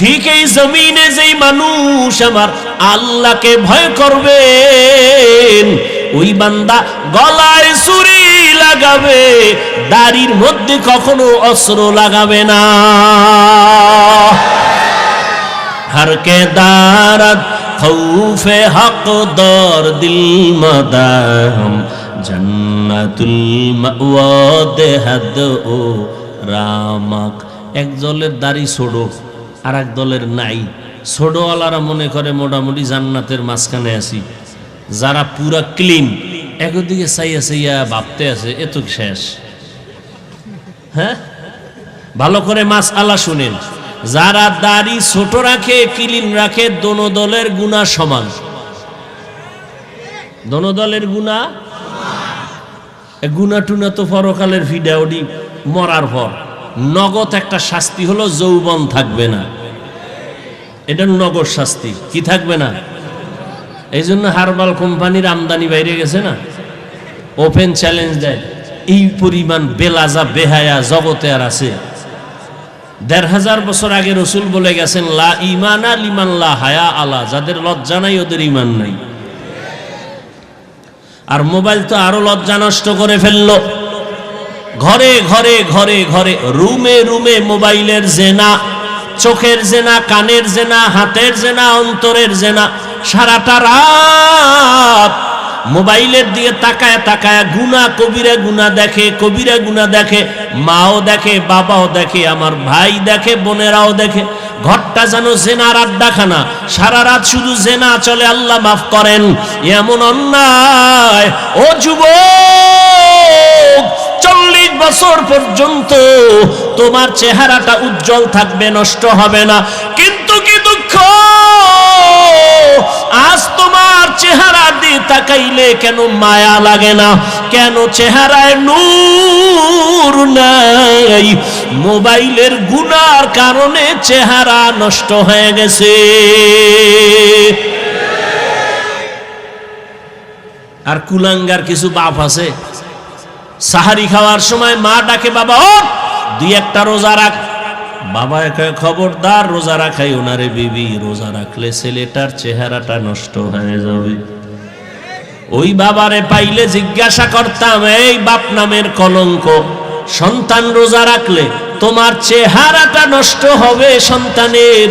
Speaker 1: ঠিক এই জমিনে যেই মানুষ আমার আল্লাহকে ভয় করবেন, ওই বান্দা গলায় ছুরি লাগাবে, দাড়ির মধ্যে কখনো অস্ত্র লাগাবে না। हर के दारत खौफे हक दौर दिल मदाम जन्नतुल मावा देहद ओ रामक। एक दलेर दाढ़ी छोड़ो আর এক দলের নাই। ছোটওয়ালারা মনে করে মোটামুটি জান্নাতের মাঝখানে আছি, যারা পুরা ক্লিন একদিকে চাইয়া চাইয়া ভাবতে আছে এ তো শেষ। হ্যাঁ, ভালো করে মাসআলা শুনেন। যারা দাড়ি ছোট রাখে, ক্লিন রাখে, দোনো দলের গুনাহ সমান। দোনো দলের গুনাহ, গুনাহ টুনা তো পরকালের ভিডিওডি মরার পর নগদ একটা শাস্তি হলো যৌবন থাকবে না। এটা নগদ শাস্তি। কি থাকবে না? এই জন্য হারবাল কোম্পানির আমদানি বাইরে গেছে না, ওপেন চ্যালেঞ্জ দেয়। এই পরিমাণ বেলাজা বেহায়া জগতে আর আছে? ১৫০০ বছর আগে রসুল বলে গেছেন, লা ইমানা লিমান লা হায়া আলা, যাদের লজ্জা নাই ওদের ইমান নাই। আর মোবাইল তো আরো লজ্জা নষ্ট করে ফেললো। ঘরে ঘরে ঘরে ঘরে, রুমে রুমে মোবাইলের জেনা, চোখের জেনা, কানের জেনা, হাতের জেনা, অন্তরের জেনা। সারাটা রাত মোবাইলের দিকে তাকায় তাকায় গুনাহ, কবিরা গুনাহ দেখে, কবিরা গুনাহ দেখে। মাও দেখে, বাবাও দেখে, আমার ভাই দেখে, বোনেরাও দেখে। ঘরটা যেন জেনার আড্ডাখানা, সারা রাত শুধু জেনা চলে। আল্লাহ মাফ করেন, এমন অন্যায়। ও যুবক, 40 বছর পর্যন্ত তোমার চেহারাটা উজ্জ্বল থাকবে, নষ্ট হবে না। কিন্তু কি দুঃখ, আজ তোমার চেহারা দিয়ে তাকাইলে কেন মায়া লাগে না? কেন চেহারায় নূর নাই? মোবাইলের গুনার কারণে চেহারা নষ্ট হয়ে গেছে। আর কুলাঙ্গার কিছু বাপ আছে, সাহারি খাওয়ার সময় মা ডাকে, বাবা ও 2-1টা রোজা রাখ। বাবা একা খবরদার রোজা রাখাই ওনারে বিবি, রোজা রাখলে ছেলেটার চেহারাটা নষ্ট হয়ে যাবে। ওই বাবারে পাইলে জিজ্ঞাসা করতাম, এই বাপ নামের কলঙ্ক, সন্তান রোজা রাখলে তোমার চেহারাটা নষ্ট হবে সন্তানের,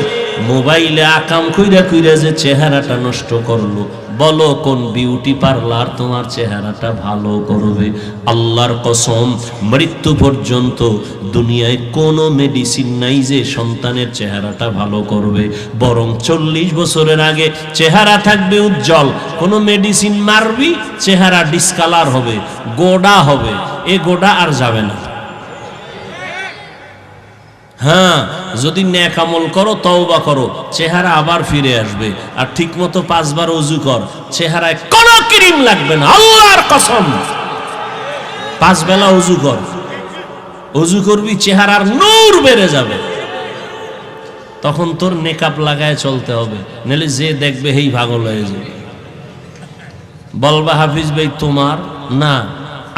Speaker 1: মোবাইলে আকাম কইরা কইরা যে চেহারাটা নষ্ট করলো, বলো কোন বিউটি পার্লার তোমার চেহারাটা ভালো করবে? আল্লাহর কসম, মৃত্যু পর্যন্ত দুনিয়ায় কোনো মেডিসিন নাই যে সন্তানের চেহারাটা ভালো করবে। বরং 40 বছরের আগে চেহারা থাকবে উজ্জ্বল, কোনো মেডিসিন মারবি চেহারা ডিসকালার হবে, গোডা হবে, এ গোডা আর যাবে না। হ্যাঁ, যদি নেক আমল করো, তওবা করো, চেহারা আবার ফিরে আসবে। আর ঠিক মতো 5 বার ওযু কর, চেহারায় কোনো ক্রিম লাগবে না, আল্লাহর কসম। 5 বেলা ওযু কর, ওযু করবি, চেহারার নূর বেড়ে যাবে। তখন তোর মেকআপ লাগায় চলতে হবে, নাহলে যে দেখবে হেই পাগল হয়ে যাবে। বলবা হাফিজ ভাই তোমার না,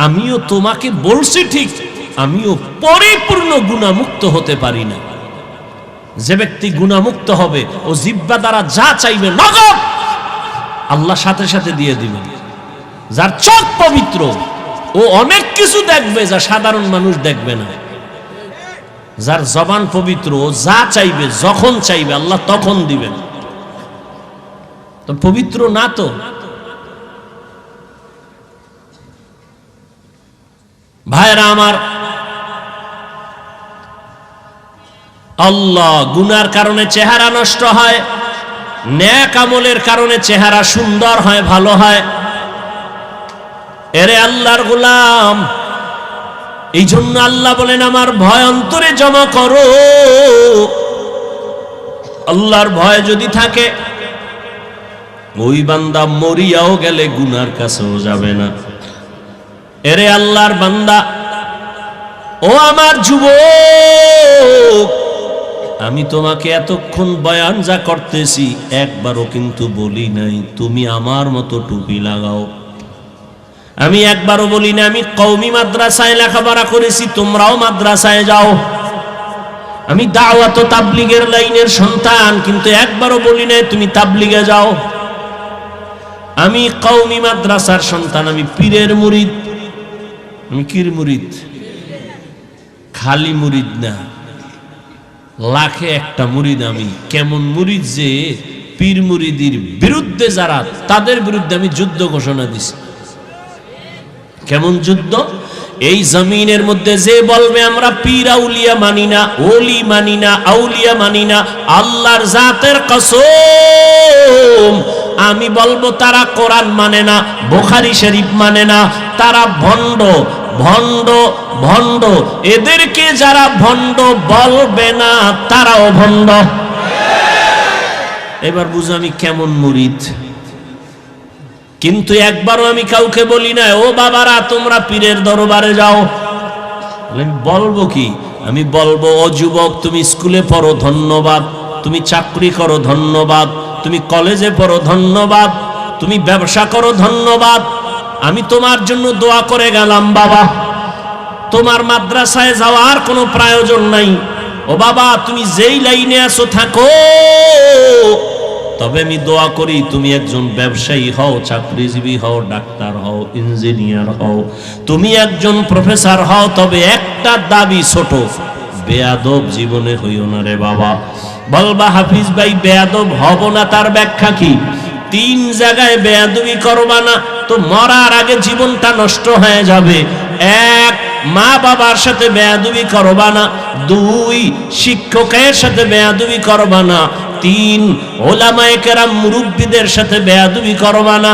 Speaker 1: আমিও তোমাকে বলছি ঠিক, আমিও পরিপূর্ণ গুনাহমুক্ত হতে পারি না। যে ব্যক্তি গুনাহমুক্ত হবে, ও জিহ্বা দ্বারা যা চাইবে নগদ আল্লাহ সাথে সাথে দিয়ে দিবেন। যার চোখ পবিত্র, ও অনেক কিছু দেখবে যা সাধারণ মানুষ দেখবে না। যার জবান পবিত্র, ও যা চাইবে যখন চাইবে আল্লাহ তখন দিবেন। তো পবিত্র না তো। ভাইরা আমার, আল্লাহ গুনার কারণে চেহারা নষ্ট হয়, নেক আমলের কারণে চেহারা সুন্দর হয়, ভালো হয়। এরে আল্লাহর গোলাম, এই জন্য আল্লাহ বলেন আমার ভয় অন্তরে জমা করো। আল্লাহর ভয় যদি থাকে, ওই বান্দা মরিয়াও গেলে গুনার কাছেও যাবে না। এরে আল্লাহর বান্দা, ও আমার যুবক, আমি তোমাকে এতক্ষণ বয়ান যা করতেছি একবারও কিন্তু বলি নাই তুমি আমার মতো টুপি লাগাও। আমি একবারও বলি না আমি কওমি মাদ্রাসায় লেখাপড়া করেছি, তোমরাও মাদ্রাসায় যাও। আমি দাওয়াত ও তাবলীগের লাইনের সন্তান, কিন্তু একবারও বলি না তুমি তাবলীগে যাও। আমি কওমি মাদ্রাসার সন্তান, আমি পীরের মুরিদ। আমি কির মুরিদ? খালি মুরিদ না, লাখে একটা মুরিদ আমি। কেমন মুরিদ যে পীর মুরিদির বিরুদ্ধে যারা, তাদের বিরুদ্ধে আমি যুদ্ধ ঘোষণা দিছি। কেমন যুদ্ধ? এই জমিনের মধ্যে যে বলবে আমরা পীর আউলিয়া মানি না, ওলি মানি না, আউলিয়া মানি না, আল্লাহর জাতের কসম আমি বলবো তারা কোরআন মানে না, বুখারী শরীফ মানে না, তারা ভণ্ড ভণ্ড ভণ্ড। এদেরকে যারা ভণ্ড বলবে না তারাও ভণ্ড। এবার বুঝো আমি কেমন মুরিদ। কিন্তু একবারও আমি কাউকে বলি না ও বাবারা তোমরা পীরের দরবারে যাও। আমি বলবো কি? আমি বলবো ও যুবক, তুমি স্কুলে পড়ো ধন্যবাদ, তুমি চাকরি করো ধন্যবাদ, তুমি কলেজে পড়ো ধন্যবাদ, তুমি ব্যবসা করো ধন্যবাদ, আমি তোমার জন্য দোয়া করে গেলাম বাবা। তোমার মাদ্রাসায় যাওয়ার কোনো প্রয়োজন নাই। ও বাবা তুমি যেই লাইনে আছো থাকো, তবে আমি দোয়া করি তুমি একজন ব্যবসায়ী হও, চাকরিজীবী হও, ডাক্তার হও, ইঞ্জিনিয়ার হও, তুমি একজন প্রফেসর হও। তবে একটা দাবি ছোট, বেয়াদব জীবনে হইও না রে বাবা। বলবা হাফিজ ভাই বেয়াদব হব না, তার ব্যাখ্যা কি? 3 জায়গায় বেয়াদবি করবা না তো মরার আগে জীবনটা নষ্ট হয়ে যাবে। 1, মা বাবার সাথে বেয়াদবি করবা না। 2, শিক্ষকের সাথে বেয়াদবি করবা না। 3, ওলামায়ে কেরাম মুরব্বিদের সাথে বেয়াদবি করবা না।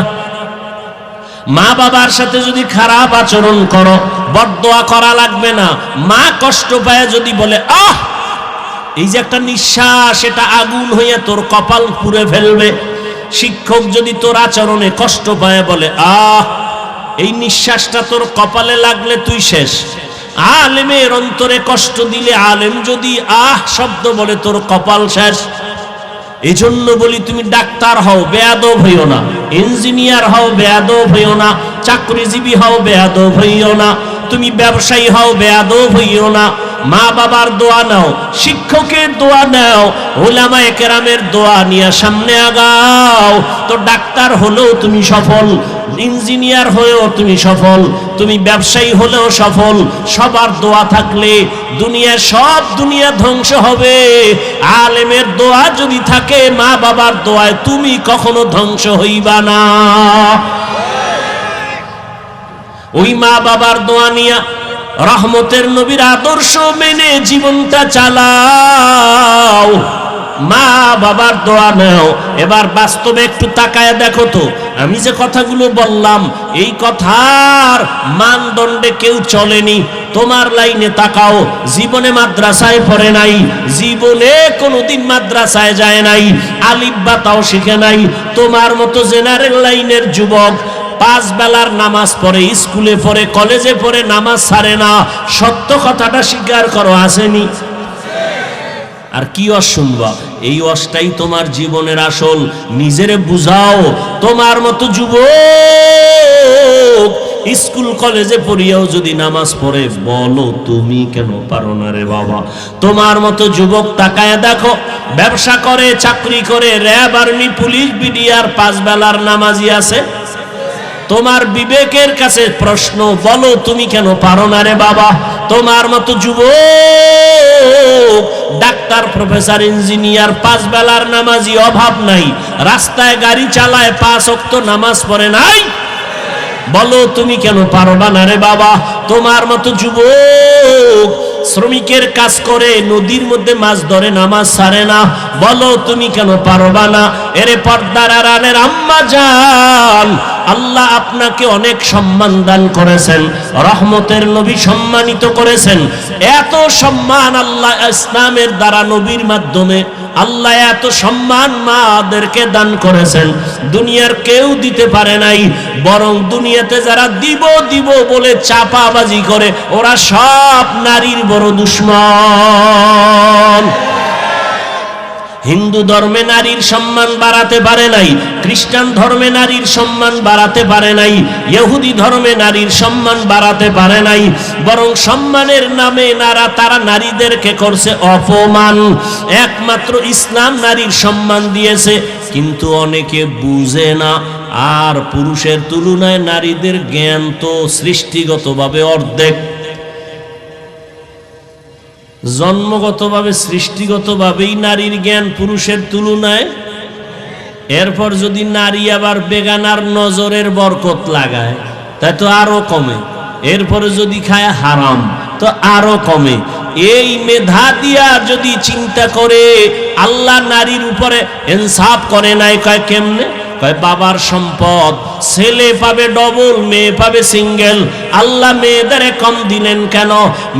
Speaker 1: মা বাবার সাথে যদি খারাপ আচরণ করো, বদদোয়া করা লাগবে না। মা কষ্ট পায় যদি বলে আহ, এই যে একটা নিঃশ্বাস, এটা আগুন হইয়া তোর কপাল পুড়ে ফেলবে। শিক্ষক যদি তোর আচরণে কষ্ট পায় বলে আহ, এই নিঃশ্বাসটা তোর কপালে লাগলে তুই শেষ। আলেমের অন্তরে কষ্ট দিলে, আলেম যদি আহ শব্দ বলে, তোর কপাল শেষ। এই জন্য বলি, তুমি ডাক্তার হও, বেয়াদব হইও না। ইঞ্জিনিয়ার হও, বেয়াদব হইও না। চাকরিজীবী হও, বেয়াদব হইও না। তুমি ব্যবসায়ী হও, বেয়াদব হইও না। মা বাবার দোয়া নাও, শিক্ষকের দোয়া নাও, উলামায়ে কেরামের দোয়া নিয়ে সামনে আগাও। তো ডাক্তার হলেও তুমি সফল, ইঞ্জিনিয়ার হয়েও তুমি সফল, তুমি ব্যবসায়ী হলেও সফল। সবার দোয়া থাকলে দুনিয়া ধ্বংস হবে। আলেমের দোয়া যদি থাকে, মা বাবার দোয়ায় তুমি কখনো ধ্বংস হইবা না। ওই মা বাবার দোয়া নিয়া, রহমতের নবীর আদর্শ মেনে জীবনটা চালাও। মা বাবার দোয়া নাও। এবার বাস্তবে একটু তাকায় দেখো তো, আমি যে কথাগুলো বললাম, এই কথার মানদণ্ডে কেউ চলেনি। তোমার লাইনে তাকাও, জীবনে মাদ্রাসায় পড়ে নাই, জীবনে কোনোদিন মাদ্রাসায় যায় নাই, আলিফ বা তাও শিখে নাই। তোমার মতো জেনারেল লাইনের যুবক 5 বেলার নামাজ পড়ে, স্কুলে পড়ে, কলেজে পড়ে, নামাজ ছাড়ে না। সত্য কথাটা স্বীকার করো, আসেনি? আর কি ওয়াজ শুনবা? এই ওয়াজটাই তোমার জীবনের আসল। নিজেরে বুঝাও। তোমার মতো যুবক স্কুল কলেজে পড়িয়াও যদি নামাজ পড়ে, বলো তুমি কেন পারো না রে বাবা? তোমার মতো যুবক তাকায় দেখো, ব্যবসা করে, চাকরি করে, র্যাব, আর্মি, পুলিশ, বিডিআর, 5 বেলার নামাজি আছে। তোমার বিবেকের কাছে প্রশ্ন, বলো তুমি কেন পারো না রে বাবা? তোমার মতো যুবক ডাক্তার, প্রফেসর, ইঞ্জিনিয়ার, 5 বেলার নামাজি অভাব নাই, রাস্তায় গাড়ি চালায়, 5 ওয়াক্ত নামাজ পড়ে নাই। বলো তুমি কেন পারবা না রে বাবা? তোমার মতো যুবক শ্রমিকের কাজ করে, নদীর মধ্যে মাছ ধরে, নামাজ ছাড়ে না। বলো তুমি কেন পারবা না? এরে পর্দার আড়ালের আম্মা জান, আল্লাহ আপনাকে অনেক সম্মান দান করেছেন, রহমতের নবী সম্মানিত করেছেন। এত সম্মান আল্লাহ ইসলামের দ্বারা, নবীর মাধ্যমে আল্লাহ এত সম্মান মাদেরকে দান করেছেন, দুনিয়ার কেউ দিতে পারে নাই। বরং দুনিয়াতে যারা দিব দিব বলে চাপাবাজি করে, ওরা সব নারীর বড় দুশ্মন। হিন্দু ধর্মে নারীর সম্মান বাড়াতে পারে নাই, খ্রিস্টান ধর্মে নারীর সম্মান বাড়াতে পারে নাই, ইহুদি ধর্মে নারীর সম্মান বাড়াতে পারে নাই। বরং সম্মানের নামে তারা নারীদেরকে করছে অপমান। একমাত্র ইসলাম নারীর সম্মান দিয়েছে, কিন্তু অনেকে বুঝে না। আর পুরুষের তুলনায় নারীদের জ্ঞান তো সৃষ্টিগতভাবে অর্ধেক। জন্মগতভাবে, সৃষ্টিগতভাবেই নারীর জ্ঞান পুরুষের তুলনায়। এরপর যদি নারী আবার বেগানার নজরের বরকত লাগায়, তাই তো আরো কমে। এরপরে যদি খায় হারাম, তো আরো কমে। এই মেধা দিয়া যদি চিন্তা করে, আল্লাহ নারীর উপরে ইনসাফ করে নাই। কয় কেমনে? কয় বাবার সম্পদ, ছেলে পাবে ডবল, মেয়ে পাবে সিঙ্গেল। আল্লাহ মেয়েদের কম দিলেন কেন?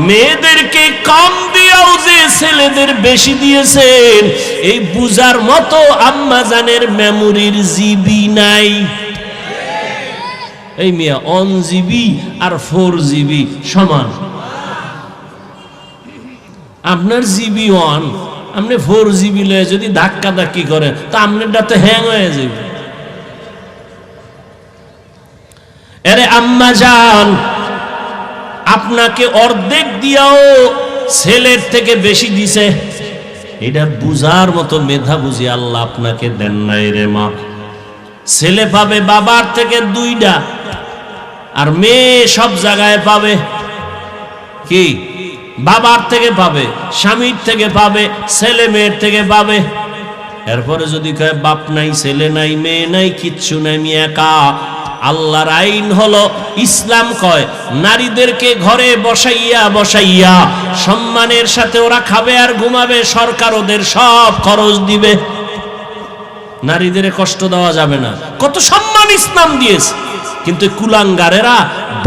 Speaker 1: মেয়েদেরকে কম দিয়েও যে ছেলেদের বেশি দিয়েছেন, এই বুঝার মতো আম্মা জানের মেমোরির জিবি নাই। এই মিয়া 1 জিবি আর 4 জিবি সমান। আপনার জিবি 1, আপনি 4 জিবি লয়ে যদি ধাক্কা ধাক্কি করে, তা আপনারটা তো হ্যাং হয়ে যাবে। আরে আম্মা জান, আপনাকে অর্ধেক দিয়াও ছেলের থেকে বেশি দিছে, এটা বুঝার মতো মেধা বুঝি আল্লাহ আপনাকে দেন নাই রে মা। ছেলে পাবে বাবার থেকে 2টা, আর মেয়ে সব জায়গায় পাবে কি? বাবার থেকে পাবে, স্বামীর থেকে পাবে, ছেলে মেয়ের থেকে পাবে। এরপরে যদি কয় বাপ নাই, ছেলে নাই, মেয়ে নাই, কিচ্ছু নাই, আমি একা। আল্লাহর আইন হলো, ইসলাম কয় নারীদেরকে ঘরে বসাইয়া বসাইয়া সম্মানের সাথে ওরা খাবে আর ঘুমাবে, সরকার ওদের সব খরচ দিবে। নারীদের কষ্ট দেওয়া যাবে না। কত সম্মান ইসলাম দিয়েছে, কিন্তু কুলাঙ্গারেরা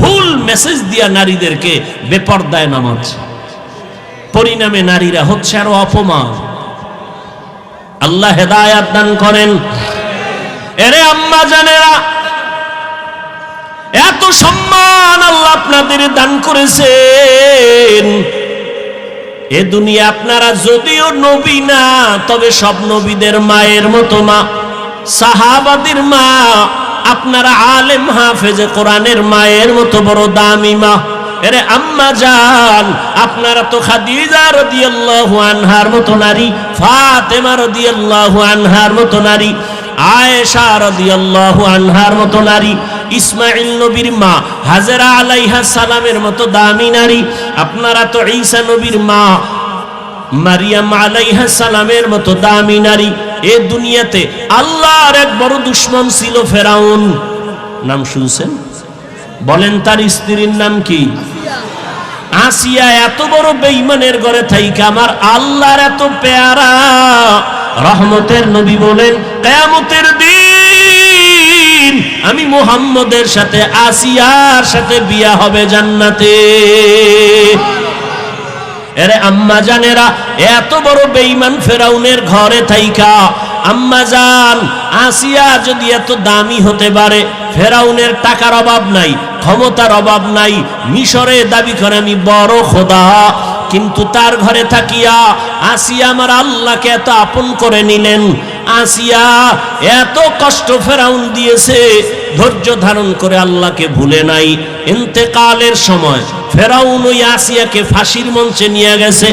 Speaker 1: ভুল মেসেজ দিয়া নারীদেরকে বেপরদায় নামাচ্ছে। পরিণামে নারীরা হচ্ছে আরো অপমান। আল্লাহ হেদায়াত দান করেন। এরে আম্মা জানেরা, এত সম্মান আল্লাহ আপনাদের দান করেছেন। এ দুনিয়া আপনারা যদিও নবী না, তবে সব নবীদের মায়ের মতো মা, সাহাবাদের মা, আপনারা আলেম হাফেজে কোরআনের মায়ের মতো বড় দামি মা। এরে আম্মা জান, আপনারা তো খাদিজা রাদিয়াল্লাহু আনহার মতো নারী, ফাতেমা রাদিয়াল্লাহু আনহার মতো নারী, আয়েশা রাদিয়াল্লাহু আনহার মতো নারী, ইসমাইল নবীর মা হাজেরা আলাইহিস সালামের মতো দামি নারী। আপনারা তো ঈসা নবীর মা মারিয়াম আলাইহিস সালামের মতো দামি নারী। এই দুনিয়াতে আল্লাহর এক বড় দুশমন ছিল ফেরাউন। নাম শুনছেন? বলেন তার স্ত্রীর নাম কি? আসিয়া। এত বড় বেঈমানের ঘরে থাইকা আমার আল্লাহর এত পেয়ারা রহমতের নবী বলেন, কিয়ামতের দিন আমি মুহাম্মদের সাথে আসিয়ার সাথে বিয়া হবে জান্নাতে। এরে আম্মা জানেরা, এত বড় বেঈমান ফেরাউনের ঘরে থাইকা আম্মা জান আসিয়া যদি এত দামি হতে পারে, ফেরাউনের টাকার অভাব নাই, ক্ষমতার অভাব নাই, মিশরে দাবি করে আমি বড় খোদা, কিন্তু তার ঘরে থাকিয়া আসিয়া আমার আল্লাহকে এত আপন করে নিলেন। আসিয়া এত কষ্ট ফেরাউন দিয়েছে, ধৈর্য ধারণ করে আল্লাহকে ভুলে নাই। ইন্তেকালের সময় ফেরাউন ওই আসিয়াকে ফাঁসির মঞ্চে নিয়ে গেছে।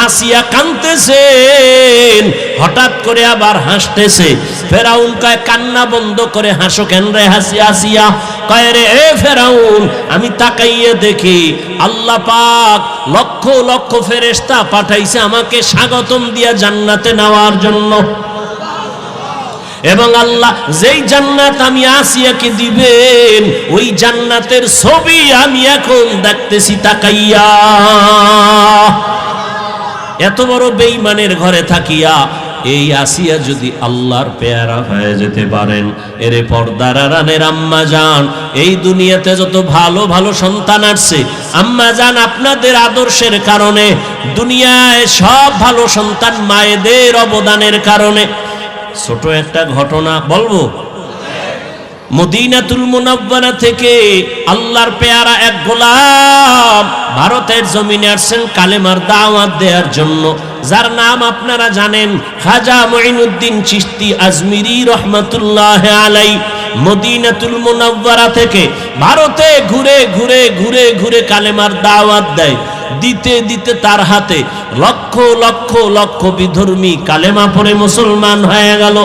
Speaker 1: আসিয়া কাঁদতেছেন, হঠাৎ করে আবার হাসতেছে। ফেরাউন কয়, কান্না বন্ধ করে হাসো কেন রে আসিয়া? কয়, রে এ ফেরাউন, আমি তাকাইয়ে দেখি আল্লাহ পাক লক্ষ লক্ষ ফেরেশতা পাঠাইছে আমাকে স্বাগতম দিয়া জান্নাতে নেওয়ার জন্য। এবং আল্লাহ যেই জান্নাত আমি আসিয়াকে দিবেন, ওই জান্নাতের ছবি আমি এখন দেখতেছি তাকাইয়া। এত বড় বেঈমানের ঘরে থাকিয়া এই আসিয়া যদি আল্লাহর পেয়ারা হয়ে যেতে পারেন, এরে পর্দার আড়ালের আম্মা জান, এই দুনিয়াতে যত ভালো ভালো সন্তান আসছে আম্মা জান, আপনাদের আদর্শের কারণে দুনিয়ায় সব ভালো সন্তান মায়েদের অবদানের কারণে। ছোট একটা ঘটনা বলবো। মদিনাতুল মুনাওয়ারা থেকে আল্লাহর পেয়ারা এক গোলাম ভারতের জমিনে আসছেন কালেমার দাওয়াত দেওয়ার জন্য, যার নাম আপনারা জানেন, খাজা মুঈনুদ্দিন চিশতি আজমিরি রহমাতুল্লাহ আলাই। মদিনাতুল মুনাওয়ারা থেকে ভারতে ঘুরে ঘুরে ঘুরে ঘুরে কালেমার দাওয়াত দেয়। দিতে দিতে তার হাতে লক্ষ লক্ষ লক্ষ বিধর্মী কালেমা পড়ে মুসলমান হয়ে গেল।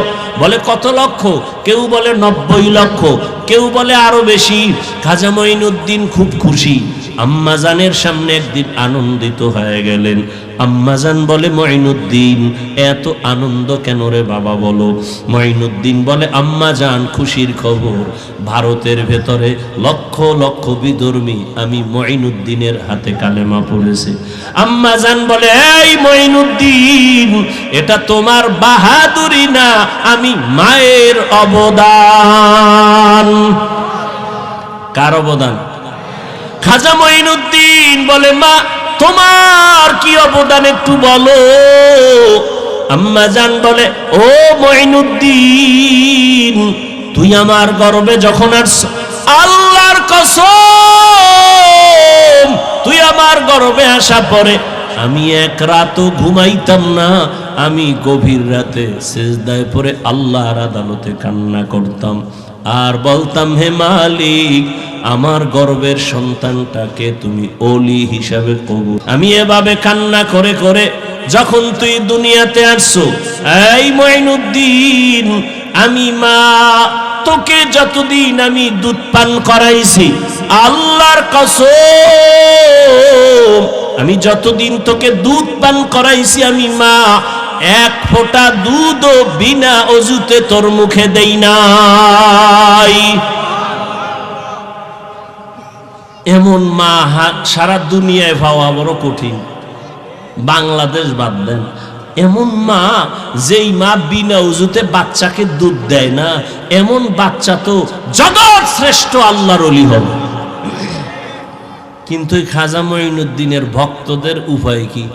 Speaker 1: বলে কত লক্ষ? কেউ বলে 90 লক্ষ, কেউ বলে আরো বেশি। খাজা মুঈনুদ্দিন খুব খুশি। আম্মাজানের সামনে একদিন আনন্দিত হয়ে গেলেন। আম্মাজান বলে, মুঈনুদ্দিন এত আনন্দ কেন রে বাবা বলো? মুঈনুদ্দিন বলে, আম্মাজান খুশির খবর, ভারতের ভেতরে লক্ষ লক্ষ বিধর্মী আমি মুঈনুদ্দিনের হাতে কালেমা পড়েছে। আম্মাজান বলে, এই মুঈনুদ্দিন, এটা তোমার বাহাদুরি না, আমি মায়ের অবদান। কার অবদান? খাজা মুঈনুদ্দিন বলে, মা তোমার কি অবদান একটু বলো। আম্মা জান বলে, ও মুঈনুদ্দিন, তুই আমার গর্বে যখন আসছ, আল্লাহর কসম, তুই আমার গর্বে আসা পরে আমি এক রাতও ঘুমাইতাম না। আমি গভীর রাতে সিজদায় পড়ে আল্লাহর আদালতে কান্না করতাম আর বলতাম, হে মালিক, আমার গর্বের সন্তানটাকে তুমি ওলি হিসাবে কবুল। আমি এভাবে কান্না করে করে যখন তুই দুনিয়াতে আসছো, এই মুঈনুদ্দিন, আমি মা তোকে যতদিন আমি দুধ পান করাইছি, আল্লাহর কসম, আমি যতদিন তোকে দুধ পান করাইছি, আমি মা এক ফোঁটা দুধও বিনা অজুতে তোর মুখে দেই নাই। এমন মা সারা দুনিয়ায় পাওয়া বড় কঠিন, বাংলাদেশ বাদ দেন। এমন মা, যেই মা বিনা উজুতে বাচ্চাকে দুধ দেয় না, এমন বাচ্চা তো জগৎ শ্রেষ্ঠ আল্লাহর ওলি হবে। কিন্তু এই খাজা মুঈনুদ্দিনের ভক্তদের উপায় কি?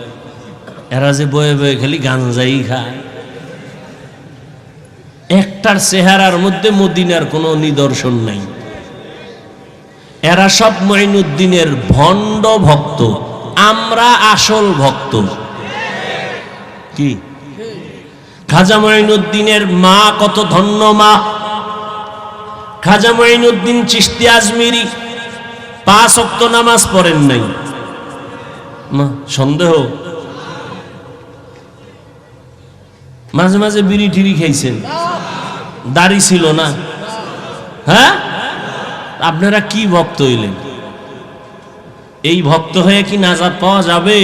Speaker 1: এরা যে বয়ে বয়ে খালি গাঞ্জাই খায়। একটার চেহারার মধ্যে মদিনার কোনো নিদর্শন নাই। এরা সব মঈনুদ্দিনের ভণ্ড ভক্ত, আমরা আসল ভক্ত। কি খাজা মঈনুদ্দিনের মা কত ধন্য মা। খাজা মঈনুদ্দিন চিশতি আজমিরি 5 ওয়াক্ত নামাজ পড়েন নাই না, সন্দেহ? মাঝে মাঝে বিড়ি টিড়ি খাইছেন, দাড়ি ছিল না। হ্যাঁ, আপনারা কি ভক্ত হইলেন? এই ভক্ত হয়ে কি নাজাত পাওয়া যাবে?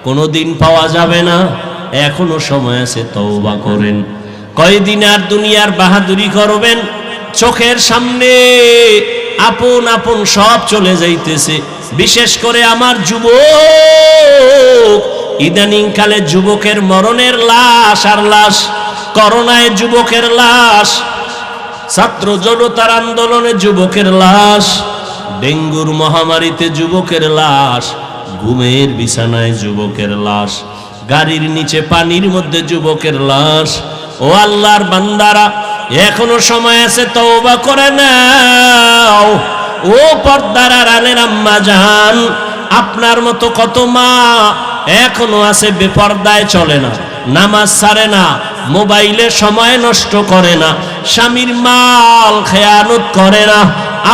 Speaker 1: কোনোদিন পাওয়া যাবে না। এখনো সময় আছে, তওবা করেন। কয়দিন আর দুনিয়ার বাহাদুরি করবেন? চোখের সামনে আপন আপন সব চলে যাইতেছে। বিশেষ করে আমার যুবক, ইদানিং কালে যুবকের মরণের লাশ আর লাশ। করোনায় যুবকের লাশ, ছাত্র জনতার আন্দোলনে যুবকের লাশ, ডেঙ্গুর মহামারীতে যুবকের লাশ, ঘুমের বিছানায় যুবকের লাশ, গাড়ির নিচে পানির মধ্যে যুবকের লাশ। ও আল্লাহর বান্দারা, এখনো সময় আছে, তওবা করে নাও। ও পর্দার আড়ালের আম্মা জান, আপনার মতো কত মা এখনো আছে বেপর্দায় চলে না, নামাজ ছাড়ে না, মোবাইলে সময় নষ্ট করে না, স্বামীর মাল খেয়ানত করে না।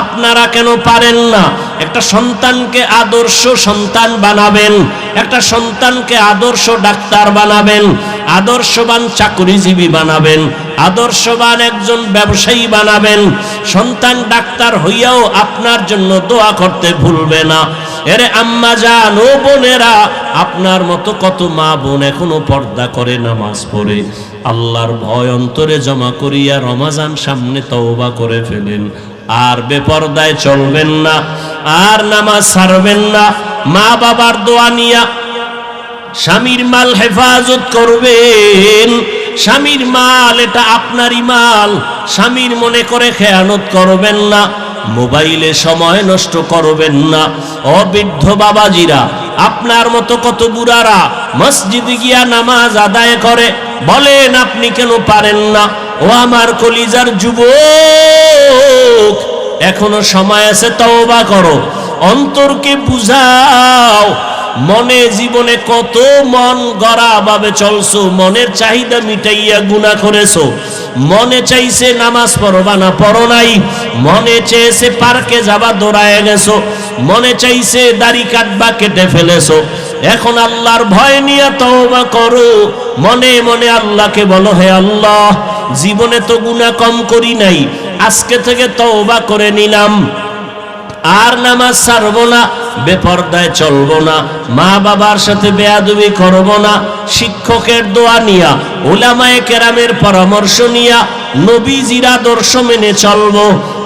Speaker 1: আপনারা কেন পারেন না? একটা সন্তানকে আদর্শ সন্তান বানাবেন, একটা সন্তানকে আদর্শ ডাক্তার বানাবেন, আদর্শবান চাকরিজীবী বানাবেন, আদর্শবান একজন ব্যবসায়ী বানাবেন। সন্তান ডাক্তার হইয়াও আপনার জন্য দোয়া করতে ভুলবে না। এরে আম্মা জান, ও বোনেরা, আপনার মতো কত মা বোন এখনো পর্দা করে, নামাজ পড়ে, আল্লাহর ভয় অন্তরে জমা করিয়া রমাজান সামনে তওবা করে ফেলেন। আর বেপর্দায় চলবেন না, আর নামাজ ছাড়বেন না। মা বাবার দোয়া নিয়া স্বামীর মাল হেফাজত করবেন। স্বামীর মাল এটা আপনারই মাল, স্বামীর মনে করে খেয়ানত করবেন না। মোবাইলে সময় নষ্ট করবেন না। অবৃদ্ধ বাবাজিরা, আপনার মতো কত বুড়ারা মসজিদে গিয়া নামাজ আদায় করে, বলেন আপনি কেন পারেন না? ও আমার কলিজার যুবক, এখনো সময় আছে, তওবা করো, অন্তরকে বুঝাও। মনে জীবনে কত মন গড়া ভাবে চলছো, মনের চাহিদা মিটাইয়া গুনাহ করেছো। মনে চাইছে নামাজ পড়বা না, পড়ো নাই। মনে চেয়েছে পার্কে যাবা, দৌড়ায় গেছো। মনে চাইছে দাড়ি কাটবা, কেটে ফেলেছো। এখন আল্লাহর ভয় নিয়ে তওবা করো। মনে মনে আল্লাহকে বলো, হে আল্লাহ, জীবনে তো গুনাহ কম করি নাই, আজকে থেকে তওবা করে নিলাম, আর নামাজ ছাড়বো না, বেপর্দায় চলবো না, মা বাবার সাথে বেয়াদবি করবো না। শিক্ষকের দোয়া নিয়া, উলামায়ে কেরামের পরামর্শ নিয়া, নবীজির আদর্শ মেনে চলবো।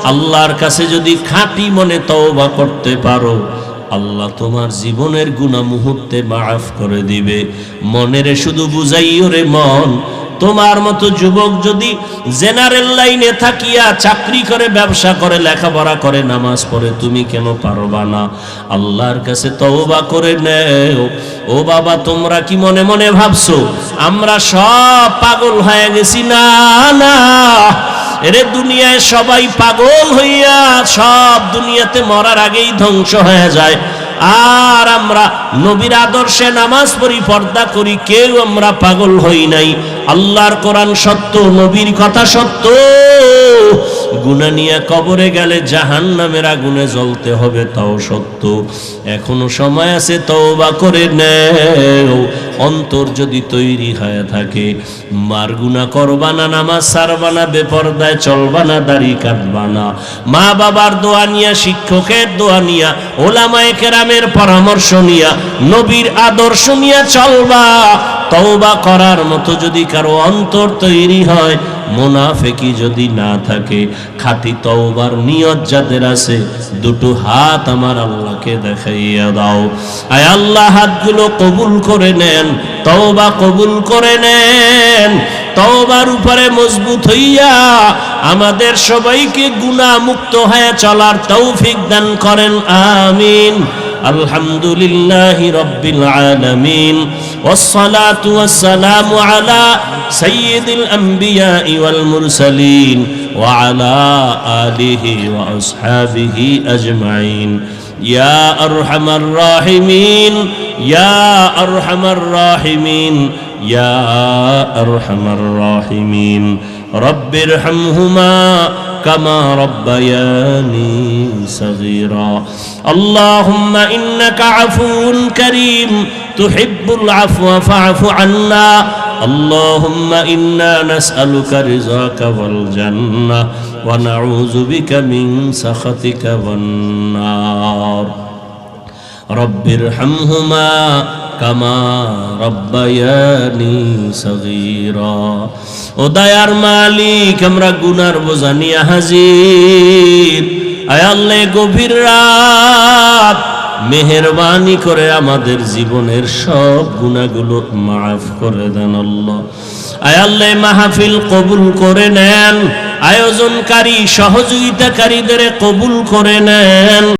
Speaker 1: আল্লাহর কাছে যদি খাঁটি মনে তওবা করতে পারো, আল্লাহ তোমার জীবনের গুনাহ মুহূর্তে মাফ করে দিবে। মনেরে শুধু বুঝাইও রে মন, তোমার মতো যুবক যদি জেনারেল লাইনে থাকিয়া চাকরি করে, ব্যবসা করে, লেখাপড়া করে, নামাজ পড়ে, তুমি কেন পারবা না? আল্লাহর কাছে তওবা করে নেও। ও বাবা, তোমরা কি মনে মনে ভাবছো আমরা সব পাগল হয়ে গেছি? না না, এরে দুনিয়ায় সবাই পাগল হইয়া সব দুনিয়াতে মরার আগেই ধ্বংস হয়ে যায়। আর আমরা নবীর আদর্শে নামাজ পড়ি, পর্দা করি, কেউ আমরা পাগল হই নাই। আল্লাহর কোরআন সত্য, নবীর কথা সত্য। গুনাহ নিয়ে কবরে গেলে জাহান্নামের আগুনে জ্বলতে হবে, তাও সত্য। এখনো সময় আছে, তওবা করে নেও। অন্তর যদি তৈরি হয়ে থাকে, মার গুনাহ করবা না, নামাজ ছাড়বা না, বেপরদায় চলবা না, দাড়ি কাটবা না। মা বাবার দোয়া নিয়া, শিক্ষকের দোয়া নিয়া, ওলামায়ে কেরামের পরামর্শ নিয়া, নবীর আদর্শ নিয়া চলবা। তওবা করার মতো যদি কারো অন্তর তৈরি হয়, মুনাফিকি যদি না থাকে, খাঁটি তওবার নিয়ত যাদের আছে, দুটো হাত আমার আল্লাহকে দেখাইয়া দাও। আয় আল্লাহ, হাতগুলো কবুল করে নেন, তওবা কবুল করে নেন। তওবার উপরে মজবুত হইয়া আমাদের সবাইকে গুনাহ মুক্ত হয়ে চলার তৌফিক দান করেন, আমিন। আলহামদুলিল্লাহি রাব্বিল আলামিন, ওয়াসসালাতু ওয়াসসালামু আলা সাইয়্যিদিল আম্বিয়াই ওয়াল মুরসালিন وعلى آله وأصحابه أجمعين يا أرحم الراحمين يا أرحم الراحمين يا أرحم الراحمين رب ارحمهما كما ربياني صغيرا اللهم إنك عفو كريم تحب العفو فاعف عنا اللهم إنا نسألك رضاك والجنة ونعوذ بك من سخطك والنار رب ارحمهما كما ربياني صغيرا ও দয়ার মালিক আমরা গুনার বোঝা নিয়ে হাজির আয় আল্লাহ গভীর রাত মেহেরবানি করে আমাদের জীবনের সব গুনাহগুলো মাফ করে দেন আল্লাহ আয় আল্লাহ মাহফিল কবুল করে নেন আয়োজনকারী সহযোগিতাকারীদের কবুল করে নেন